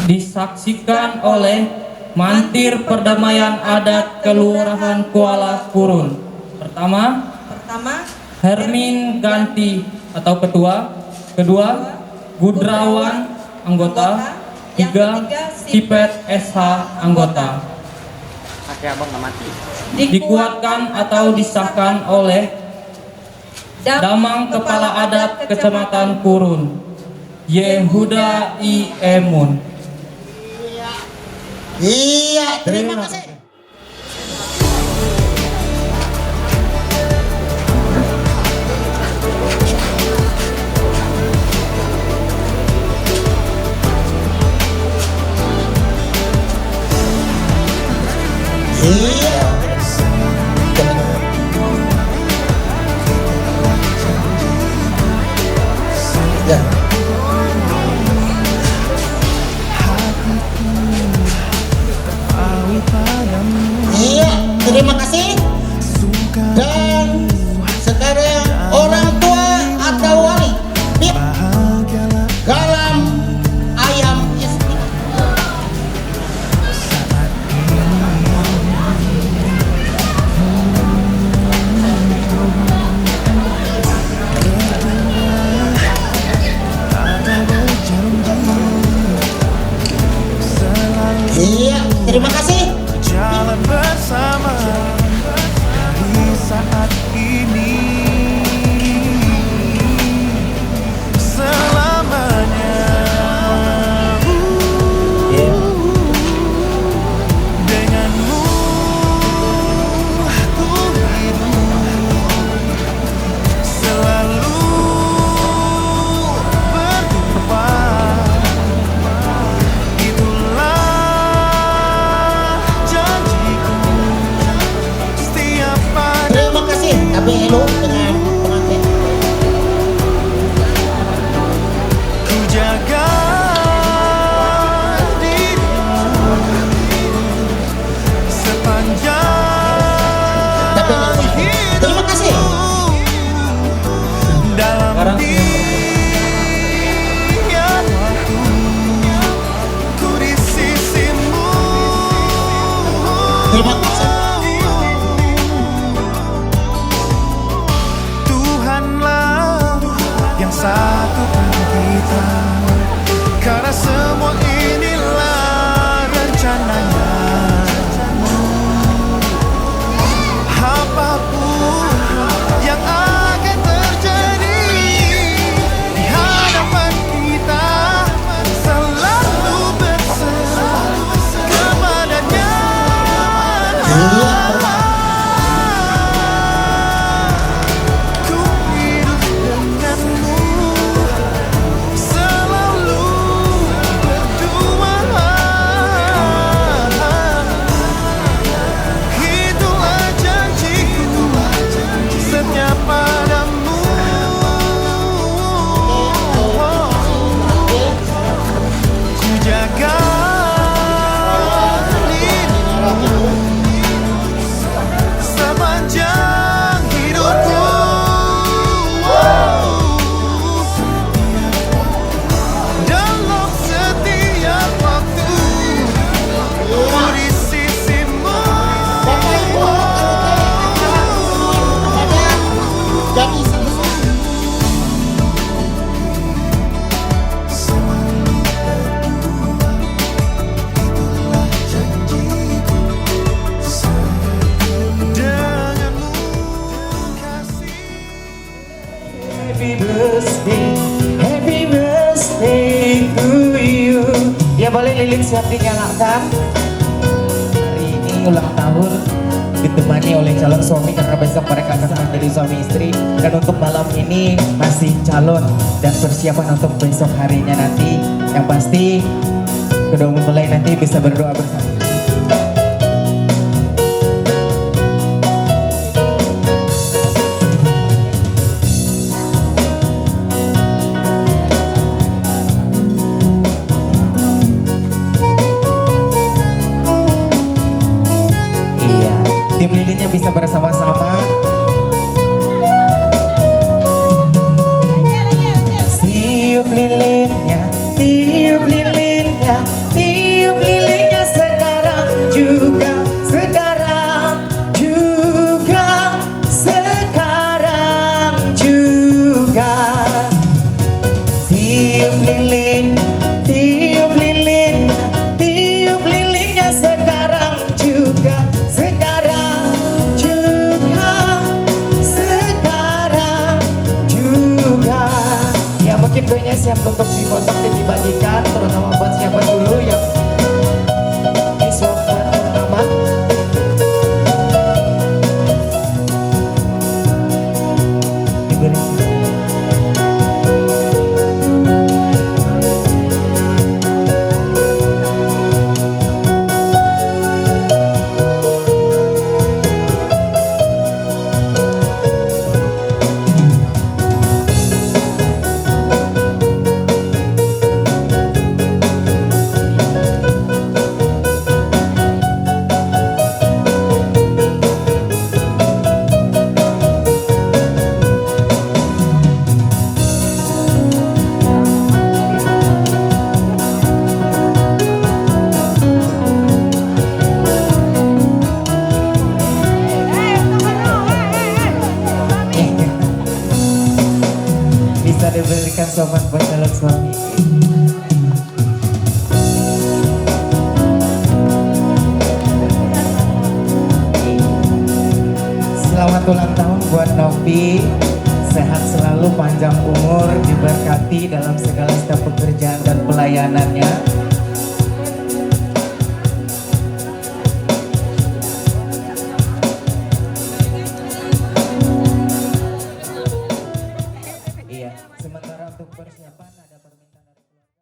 S6: Disaksikan oleh mantir perdamaian adat Kelurahan Kuala Kurun. Pertama Hermin Ganti atau ketua. Kedua Gudrawan anggota. Tiga Sipet SH anggota. Dikuatkan atau disahkan oleh Damang Kepala Adat Kecamatan Kurun, Yehuda I. Emun.
S1: Iya, terima kasih. Iya. Ya. Iya, terima kasih. Dan sekarang orang tua atau wali, Galam Ayam istri. Iya, terima kasih.
S8: Jalan bersama dari saat ini selamanya. Denganmu aku hidup selalu berjumpa. Itulah
S9: lilin siap dinyalakan. Hari ini ulang tahun ditemani oleh calon suami karena besok mereka akan menjadi suami istri. Dan untuk malam ini masih calon dan persiapan untuk besok harinya nanti. Yang pasti kedua mempelai nanti bisa berdoa bersama. Tim lilinnya bisa bersama-sama. Tiup lilinnya, tiup lilinnya, tiup lilinnya sekarang juga, sekarang juga, sekarang juga. Tiup lilin, tiup lilin, tiup lilinnya sekarang juga, sekarang juga, sekarang juga. Ya mungkin kuenya siap untuk dipotong dan dibagikan, terutama buat siapa dulu yang disuapkan pertama. Diberi. Bisa diberikan sopan buat calon suami. Selamat ulang tahun buat Novi. Sehat selalu, panjang umur, diberkati dalam segala setiap pekerjaan dan pelayanannya. Iya, sementara untuk persiapan ada permintaan dari keluarga.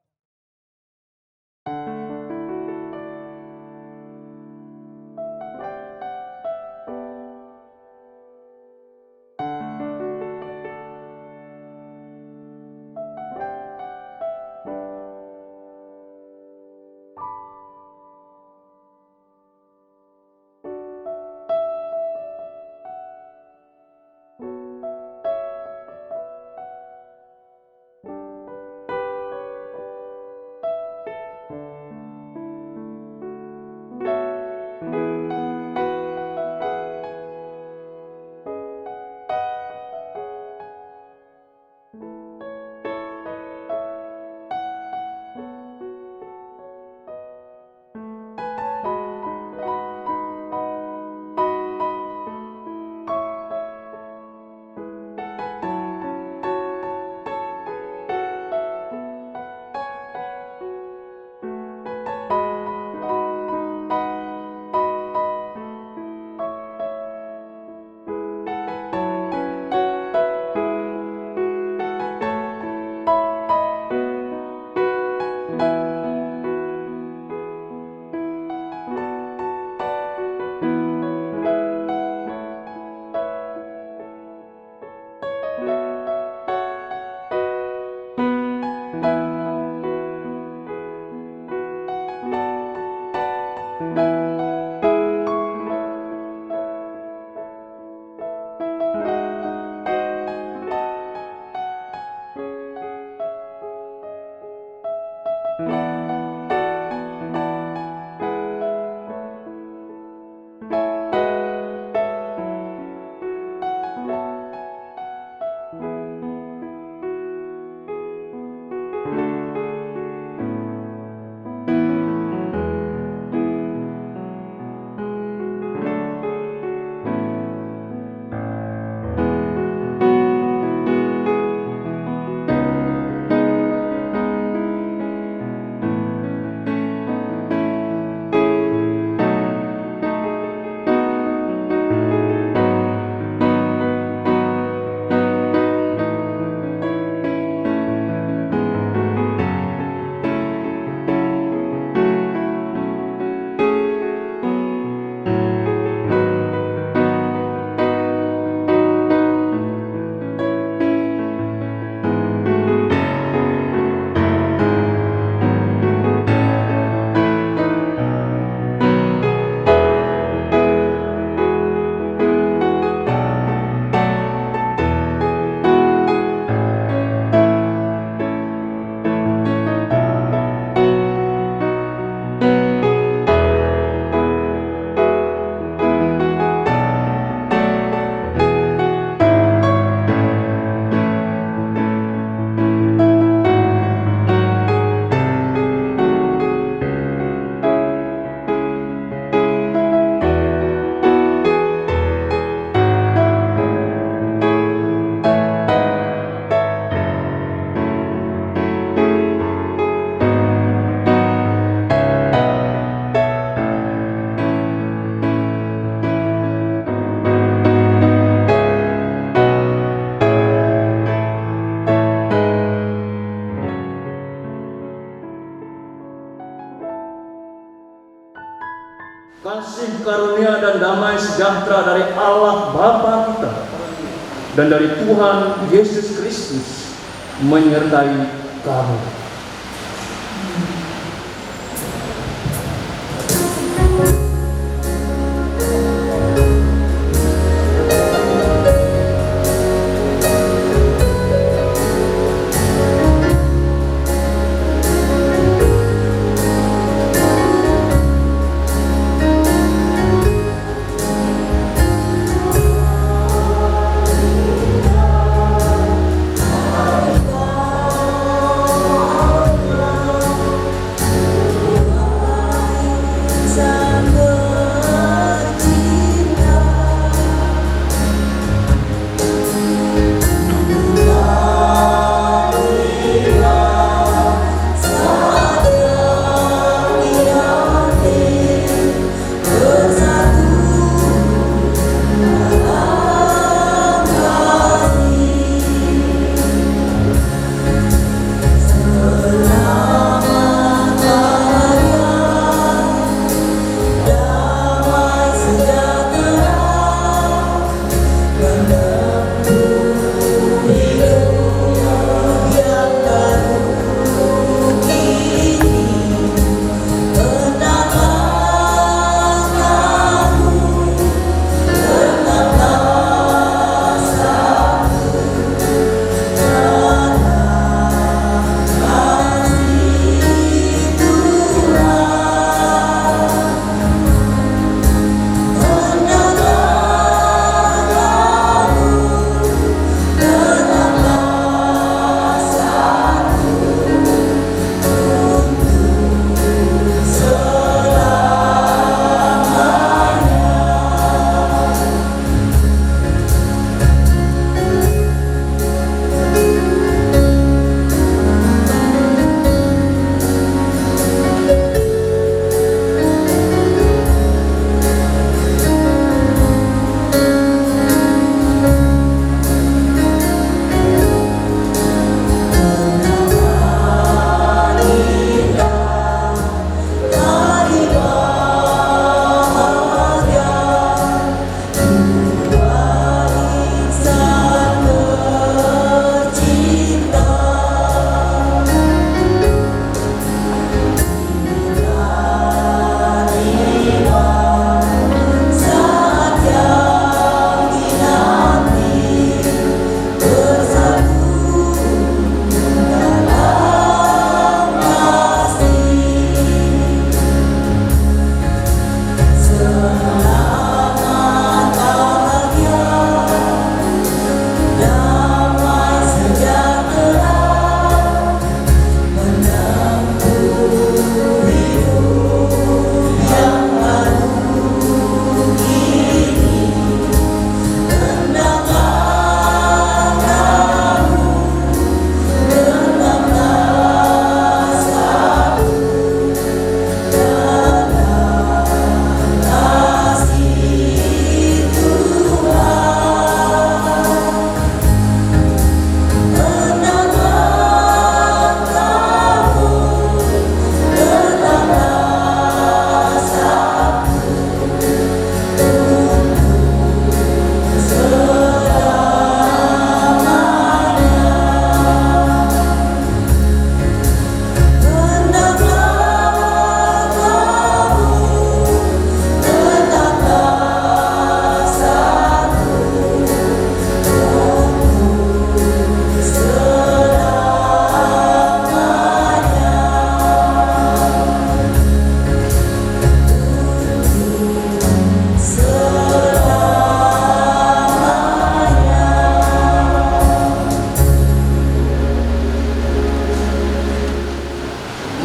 S10: kasih karunia dan damai sejahtera dari Allah Bapa kita dan dari Tuhan Yesus Kristus menyertai kamu.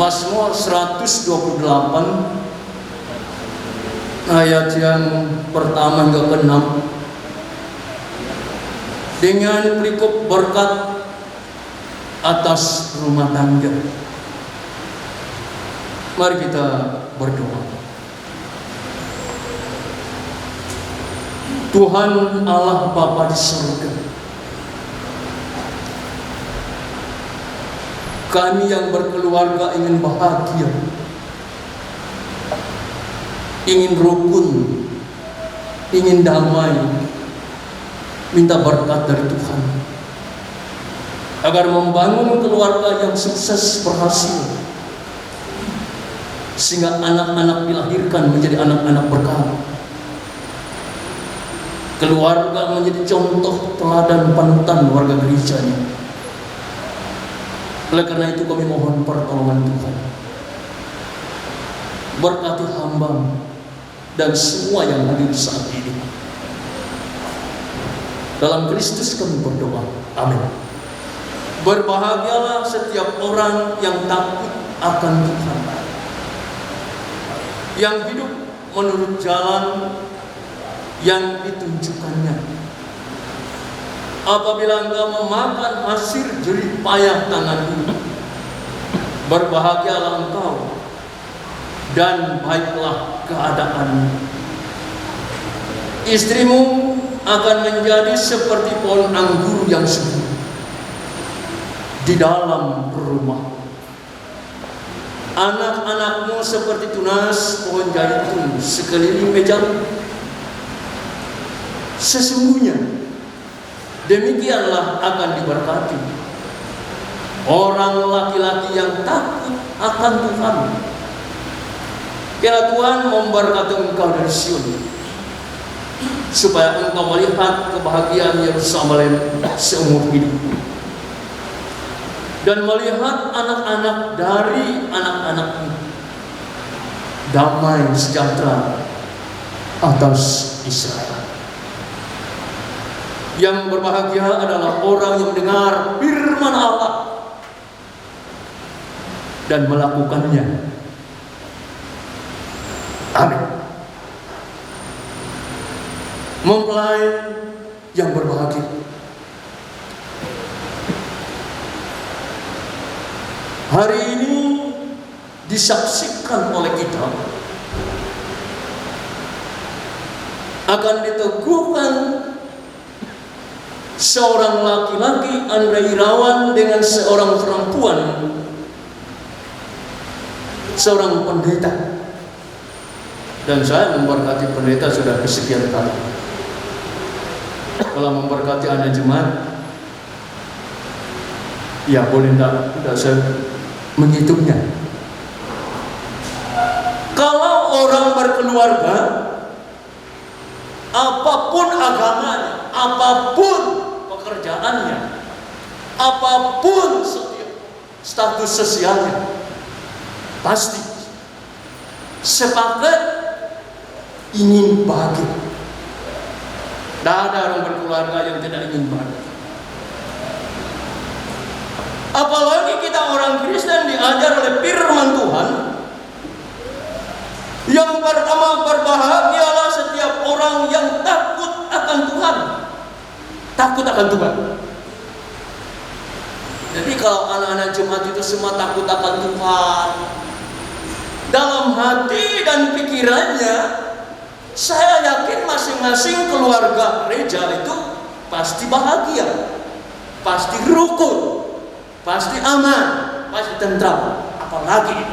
S10: Mazmur 128 ayat yang pertama hingga ke-6 dengan perikop berkat atas rumah tangga. Mari kita berdoa. Tuhan Allah Bapa di surga, kami yang berkeluarga ingin bahagia, ingin rukun, ingin damai, minta berkat dari Tuhan agar membangun keluarga yang sukses berhasil, sehingga anak-anak dilahirkan menjadi anak-anak berkah. Keluarga menjadi contoh teladan panutan warga gerejanya. Oleh karena itu kami mohon pertolongan Tuhan. Berkati hamba dan semua yang hadir saat ini. Dalam Kristus kami berdoa. Amin. Berbahagialah setiap orang yang takut akan Tuhan, yang hidup menurut jalan yang ditunjukkannya. Apabila engkau memakan hasil jerih payah tanganmu, berbahagialah engkau dan baiklah keadaanmu. Istrimu akan menjadi seperti pohon anggur yang subur di dalam rumah. Anak-anakmu seperti tunas pohon zaitun sekeliling mejamu. Sesungguhnya demikianlah akan diberkati orang laki-laki yang takut akan Tuhan. Kiranya Tuhan memberkati engkau dari Sion, supaya engkau melihat kebahagiaan Yerusalem seumur hidup, dan melihat anak-anak dari anak-anakmu damai sejahtera atas Israel. Yang berbahagia adalah orang yang mendengar firman Allah dan melakukannya. Amin. Mempelai yang berbahagia, hari ini disaksikan oleh kita, akan diteguhkan seorang laki-laki Andre Irawan dengan seorang perempuan, seorang pendeta. Dan saya memberkati pendeta sudah kesekian kali. Kalau memberkati anak jemaat, ya boleh tidak saya menghitungnya. Kalau orang berkeluarga, apapun agamanya, apapun pekerjaannya, apapun status sosialnya, pasti sepakat ingin bahagia. Tidak ada orang berkeluarga yang tidak ingin bahagia. Apalagi kita orang Kristen diajar oleh firman Tuhan. Yang pertama, berbahagialah setiap orang yang takut akan Tuhan. Takut akan Tuhan. Jadi kalau anak-anak jemaat itu semua takut akan Tuhan, dalam hati dan pikirannya, saya yakin masing-masing keluarga gereja itu pasti bahagia, pasti rukun, pasti aman, pasti tentram. Apalagi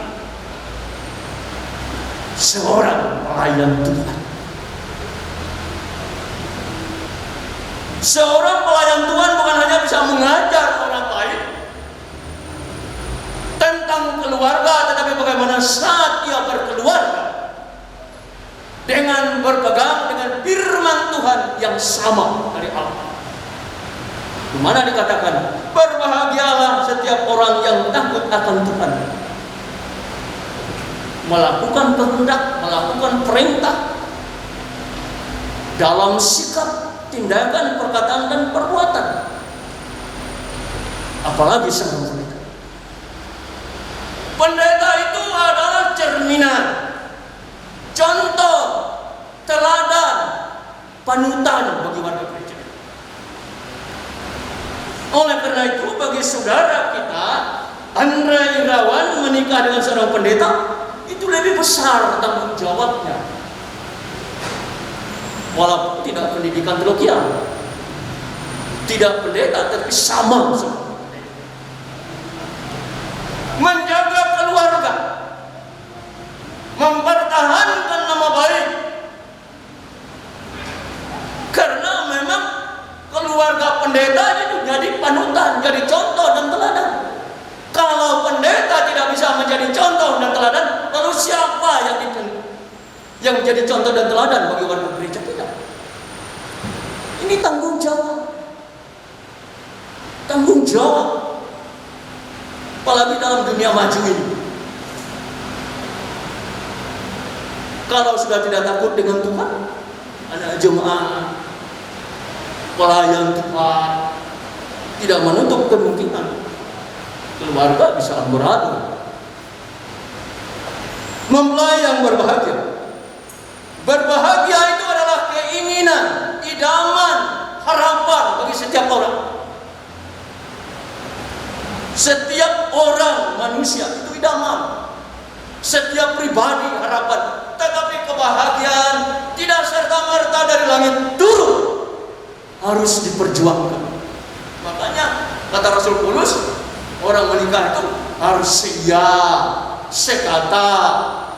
S10: seorang pelayan Tuhan. Seorang pelayan Tuhan bukan hanya bisa mengajar orang lain tentang keluarga, tetapi bagaimana saat ia berkeluarga dengan berpegang dengan firman Tuhan yang sama dari Allah. Di mana dikatakan, berbahagialah setiap orang yang takut akan Tuhan, melakukan kehendak, melakukan perintah dalam sikap, tindakan, perkataan dan perbuatan. Apalagi seorang pendeta. Pendeta itu adalah cerminan, contoh, teladan, panutan bagi warga gereja. Oleh karena itu, bagi saudara kita Andre Irawan menikah dengan seorang pendeta, itu lebih besar tanggung jawabnya. Walaupun tidak pendidikan teologi, tidak pendeta, tapi sama. Menjaga keluarga, mempertahankan nama baik yang menjadi contoh dan teladan bagi warga gereja kita. Ini tanggung jawab. Tanggung jawab. Apalagi dalam dunia maju ini. Kalau sudah tidak takut dengan Tuhan, anak jemaat, pelayan Tuhan, tidak menutup kemungkinan keluarga bisa amburadul. Mempelai yang berbahagia. Berbahagia itu adalah keinginan, idaman, harapan bagi setiap orang. Setiap orang manusia itu idaman. Setiap pribadi harapan. Tetapi kebahagiaan tidak serta-merta dari langit turun. Harus diperjuangkan. Makanya kata Rasul Paulus, orang menikah itu harus siap, sekata,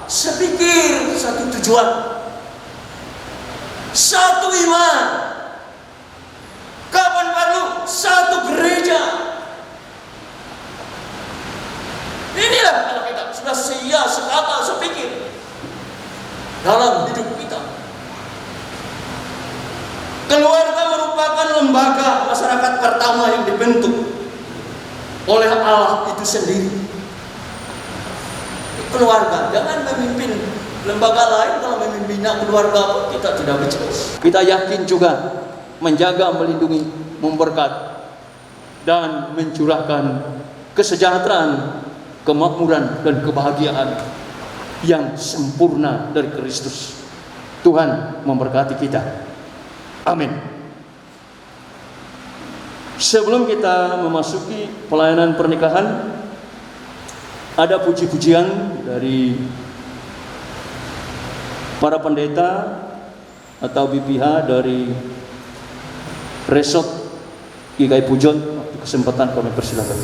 S10: sepikir, satu tujuan, satu iman. Kapan perlu satu gereja. Inilah kalau kita sudah siap, sekata, sepikir dalam hidup kita. Keluarga merupakan lembaga masyarakat pertama yang dibentuk oleh Allah itu sendiri. Keluarga, jangan memimpin lembaga lain. Kalau memimpinnya keluarga pun kita tidak becus. Kita yakin juga menjaga, melindungi, memberkat dan mencurahkan kesejahteraan, kemakmuran dan kebahagiaan yang sempurna dari Kristus. Tuhan memberkati kita. Amin. Sebelum kita memasuki pelayanan pernikahan, ada puji-pujian dari para pendeta atau BPH dari Resort GKI Pujon. Kesempatan kami persilakan.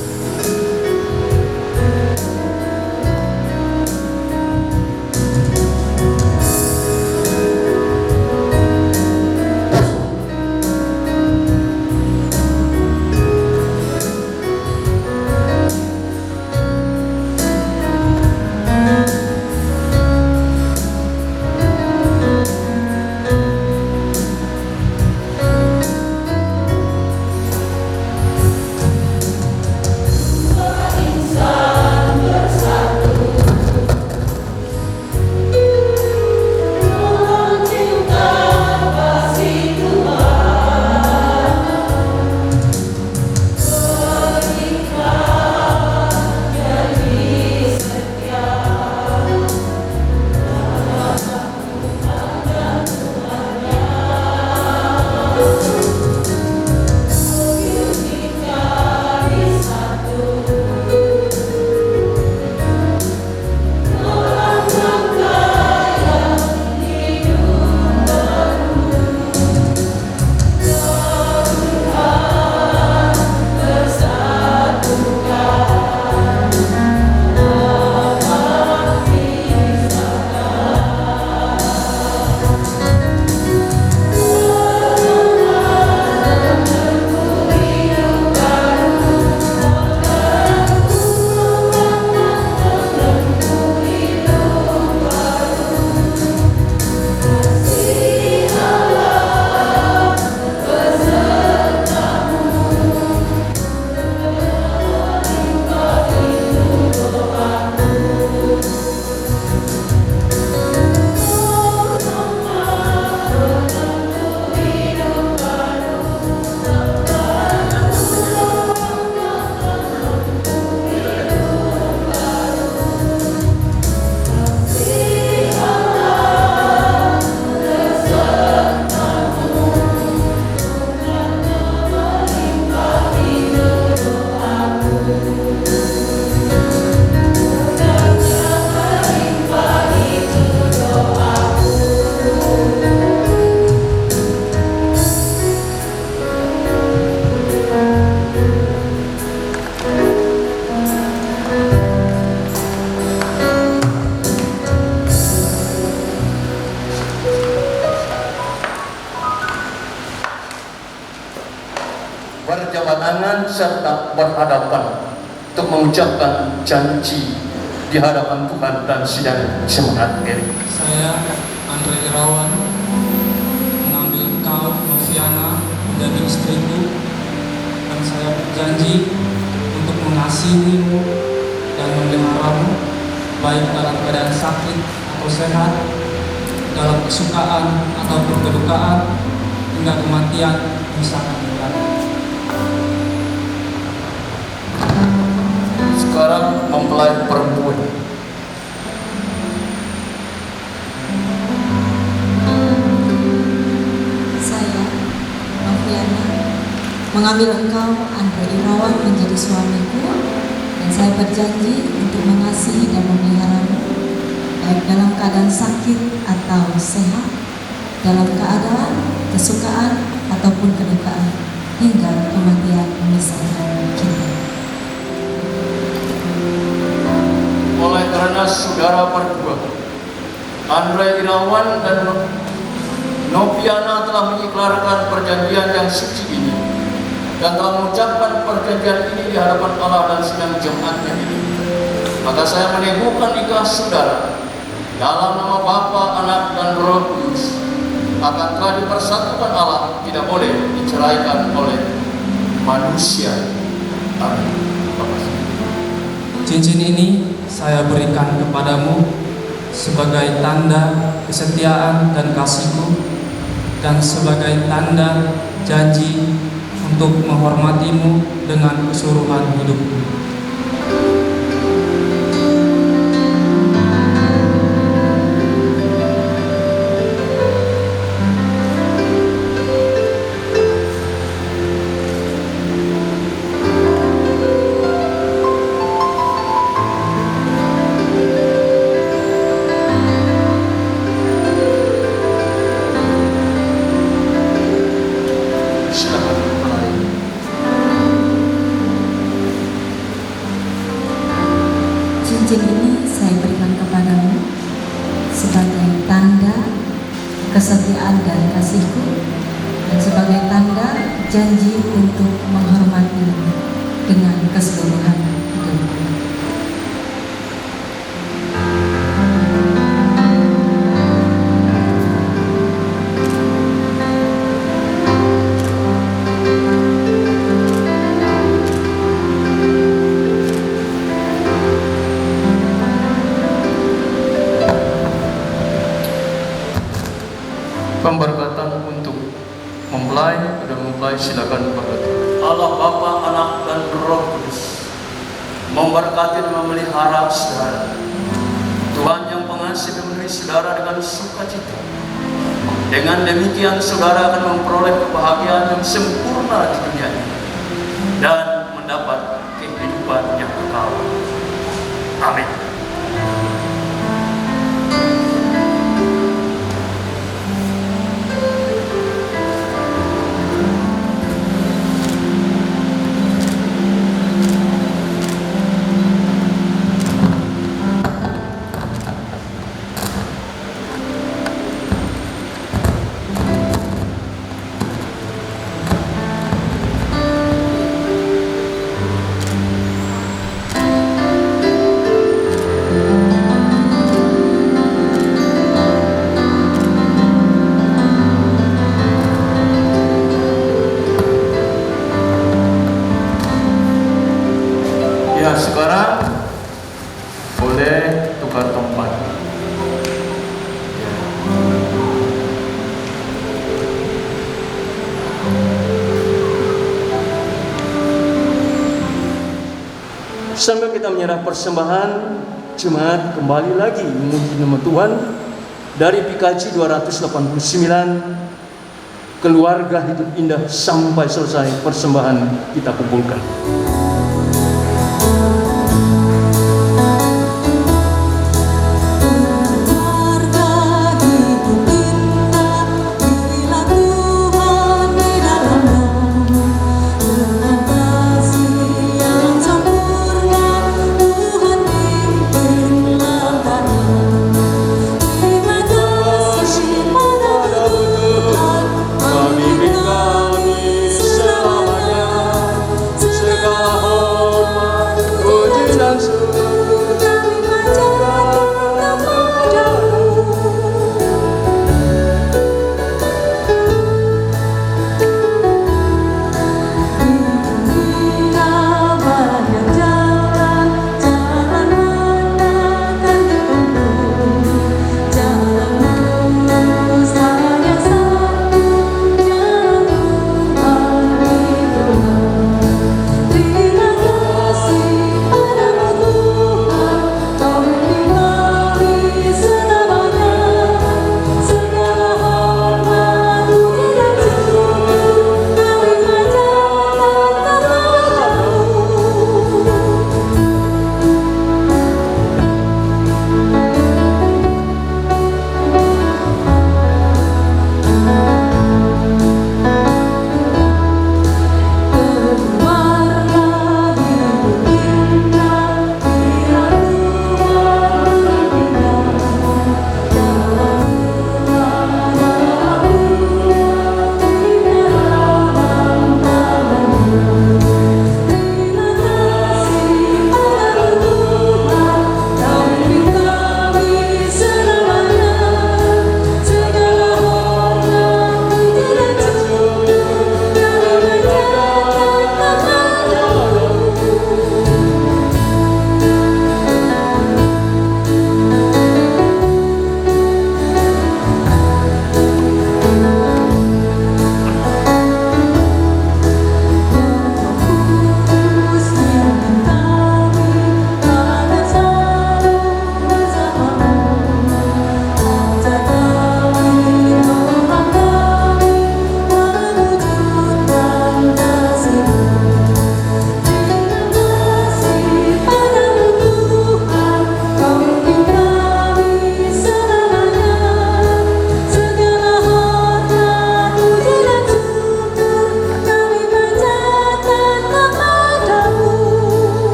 S10: berjabat tangan serta berhadapan untuk mengucapkan janji di hadapan Tuhan dan sidang semangat ini.
S6: Saya Andre Irawan, mengambil engkau, Noviana, menjadi istriku, dan saya berjanji untuk mengasihimu dan memeliharamu, baik dalam keadaan sakit atau sehat, dalam kesukaan ataupun kedukaan, hingga kematian memisahkan kita.
S10: Sekarang mempelai perempuan.
S7: Saya, Noviana, mengambil engkau, Andre Irawan, menjadi suamiku, dan saya berjanji untuk mengasihi dan memeliharamu, baik dalam keadaan sakit atau sehat, dalam keadaan kesukaan ataupun kedukaan, hingga kematian memisahkan kita.
S10: Oleh karena saudara berdua, Andre Irawan dan Noviana telah mengiklarkan perjanjian yang suci ini dan telah mengucapkan perjanjian ini di hadapan Allah dan sidang jemaatnya ini, maka saya meneguhkan nikah saudara dalam nama Bapa, Anak, dan Roh Kudus akan telah dipersatukan Allah, tidak boleh diceraikan oleh manusia. Amin.
S6: Cincin ini saya berikan kepadamu sebagai tanda kesetiaan dan kasihku, dan sebagai tanda janji untuk menghormatimu dengan keseluruhan hidupku.
S7: Cincin ini saya berikan kepadamu sebagai tanda kesetiaan dan kasihku, dan sebagai tanda janji untuk menghormatimu dengan keseluruhan hidupku.
S10: Pemberkatan untuk mempelai dan mempelai, silakan berkata. Allah Bapa, Anak, dan Roh Kudus memberkati dan memelihara saudara. Tuhan yang pengasih memenuhi saudara dengan sukacita. Dengan demikian saudara akan memperoleh kebahagiaan yang sempurna di dunia ini dan mendapat kehidupan yang kekal. Amin. Ya, sekarang boleh tukar tempat. Sambil kita menyerah persembahan, jemaat kembali lagi memuji nama Tuhan dari PKJ 289, keluarga hidup indah, sampai selesai persembahan kita kumpulkan. Segala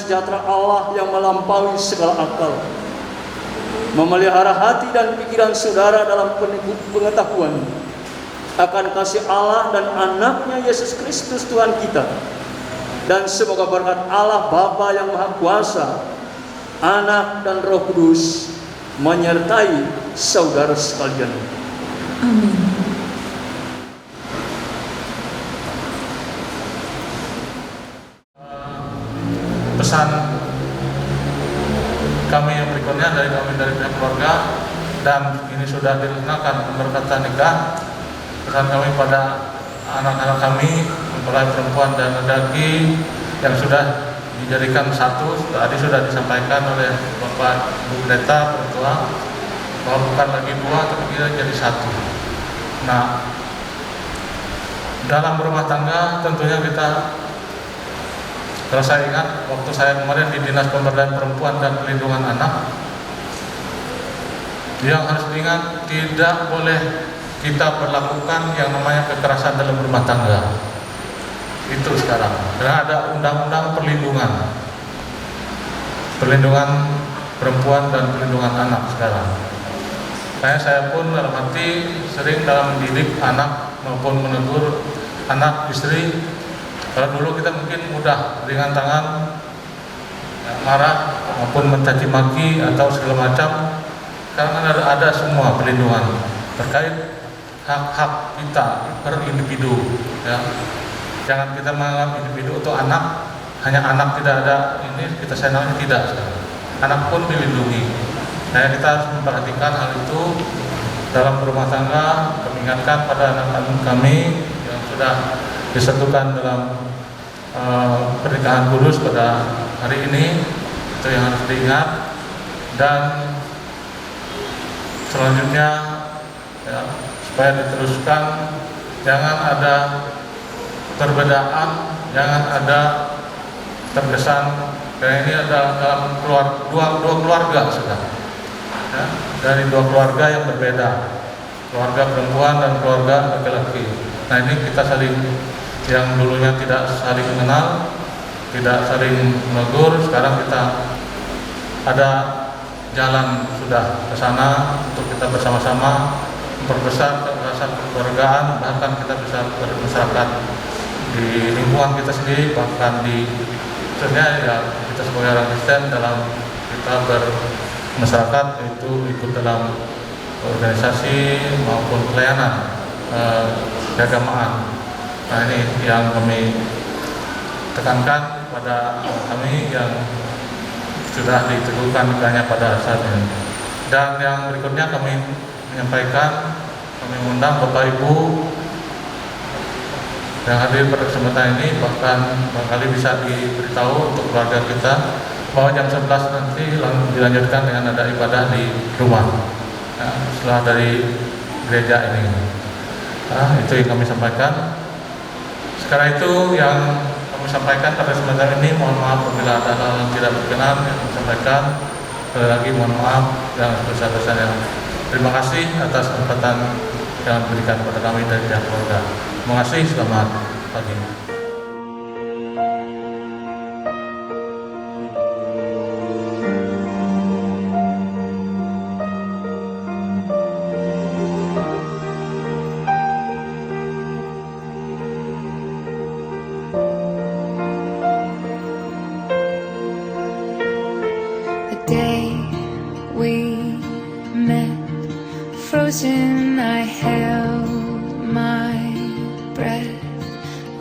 S10: sejahtera Allah yang melampaui segala akal, memelihara hati dan pikiran saudara dalam pengetahuan akan kasih Allah dan anaknya Yesus Kristus Tuhan kita. Dan semoga berkat Allah Bapa yang Maha Kuasa, Anak dan Roh Kudus menyertai saudara sekalian.
S7: Amin.
S3: Pesan kami yang berikutnya dari pihak keluarga, dan ini sudah dilaksanakan pemberkatan nikah. Pesan kami pada anak-anak kami, mempelai perempuan dan laki yang sudah dijadikan satu, tadi sudah disampaikan oleh Bapak Ibu Pendeta Pertua bahwa bukan lagi dua tapi kita jadi satu. Nah, dalam berumah tangga tentunya kita, kalau saya ingat waktu saya kemarin di Dinas Pemberdayaan Perempuan dan Perlindungan Anak, yang harus diingat, tidak boleh kita berlakukan yang namanya kekerasan dalam rumah tangga. Itu sekarang, karena ada undang-undang perlindungan perempuan dan perlindungan anak sekarang. Saya pun dalam hati sering dalam mendidik anak maupun menegur anak istri. Kalau dulu kita mungkin mudah ringan tangan, marah maupun mencaci maki atau segala macam. Sekarang ada semua perlindungan terkait hak-hak kita per individu, ya. Jangan kita menganggap individu atau anak hanya anak, tidak ada ini kita sayangnya, tidak. Anak pun dilindungi. Nah, kita harus memperhatikan hal itu dalam rumah tangga. Kami ingatkan pada anak-anak kami yang sudah disatukan dalam pernikahan kudus pada hari ini, itu yang harus diingat. Dan selanjutnya, ya, supaya diteruskan, jangan ada perbedaan, jangan ada terkesan karena ini ada dalam dua keluarga sudah, ya, dari dua keluarga yang berbeda, keluarga perempuan dan keluarga laki-laki. Nah, ini kita saling, yang dulunya tidak saling mengenal, tidak saling menegur, sekarang kita ada jalan sudah ke sana untuk kita bersama-sama memperbesar rasa kekeluargaan, bahkan kita bisa bermasyarakat di lingkungan kita sendiri, bahkan di sebenarnya ya kita sebagai orang Kristen dalam kita bermasyarakat itu ikut dalam organisasi maupun pelayanan keagamaan. Nah, ini yang kami tekankan pada kami yang sudah diteguhkan nikahnya pada saat ini. Dan yang berikutnya kami menyampaikan, kami mengundang Bapak Ibu yang hadir pada kesempatan ini, bahkan barangkali bisa diberitahu untuk keluarga kita bahwa jam 11 nanti dilanjutkan dengan ada ibadah di rumah, ya, setelah dari gereja ini. Nah, itu yang kami sampaikan. Sekarang itu yang kami sampaikan pada kesempatan ini. Mohon maaf apabila ada hal yang tidak berkenan yang kami sampaikan. Sekali lagi mohon maaf yang sebesar-besarnya. Terima kasih atas kesempatan yang diberikan kepada kami dari pihak keluarga. Terima kasih, selamat pagi.
S11: The day we met, frozen, I held my breath.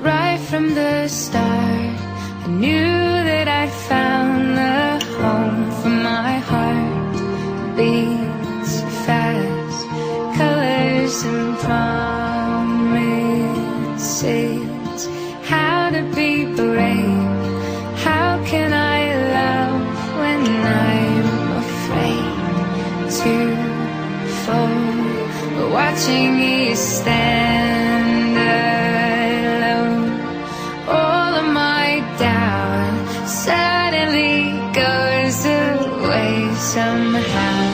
S11: Right from the start, I knew that I found the home for my heart. Beats fast, colors and promises. How to be brave, how can I love when I'm afraid to fall? But watching you stand alone, all of my doubt suddenly goes away somehow.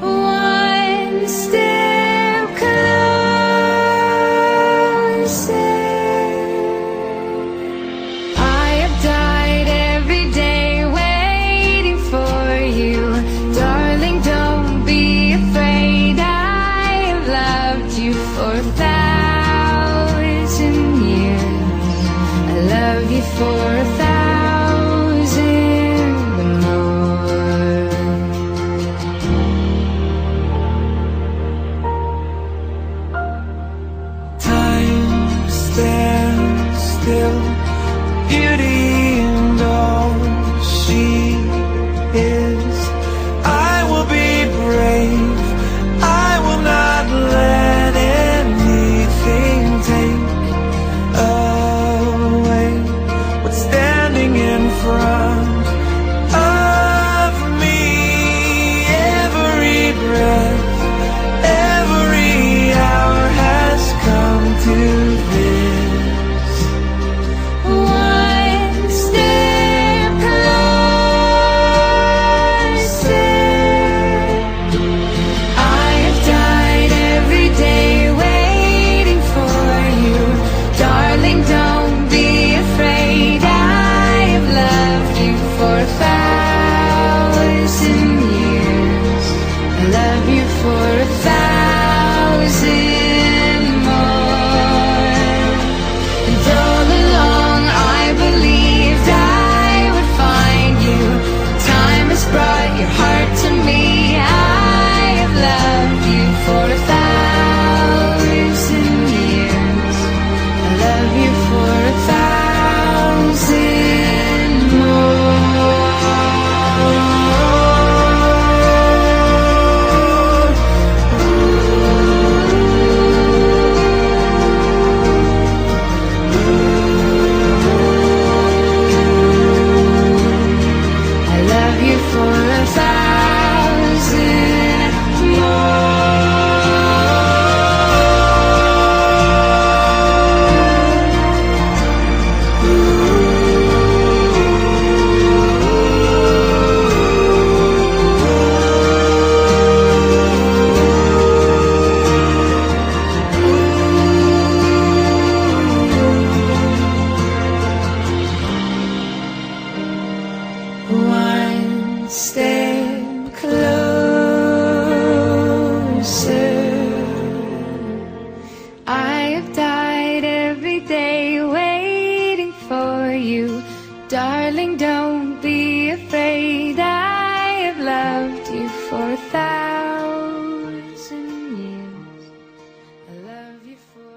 S11: One step closer, I have died you for 1,000 years. I love you for 1,000 more.
S8: Time stands still, beauty and all she is. I will be brave, I will not let anything take away what's standing in front of me. Every breath, every hour has come to this.
S11: One step closer. I have died every day waiting for you. Darling, don't be afraid. I have loved you for 1,000 years. I love you for 1,000 more. And all along I believed I would find you. Time has brought your heart to me. I have loved you for 1,000 years. I love you for 1,000 more. I love you for 1,000 One step closer. I have died every day waiting for you. Darling, don't be afraid. I have loved you for 1,000 years. I love you for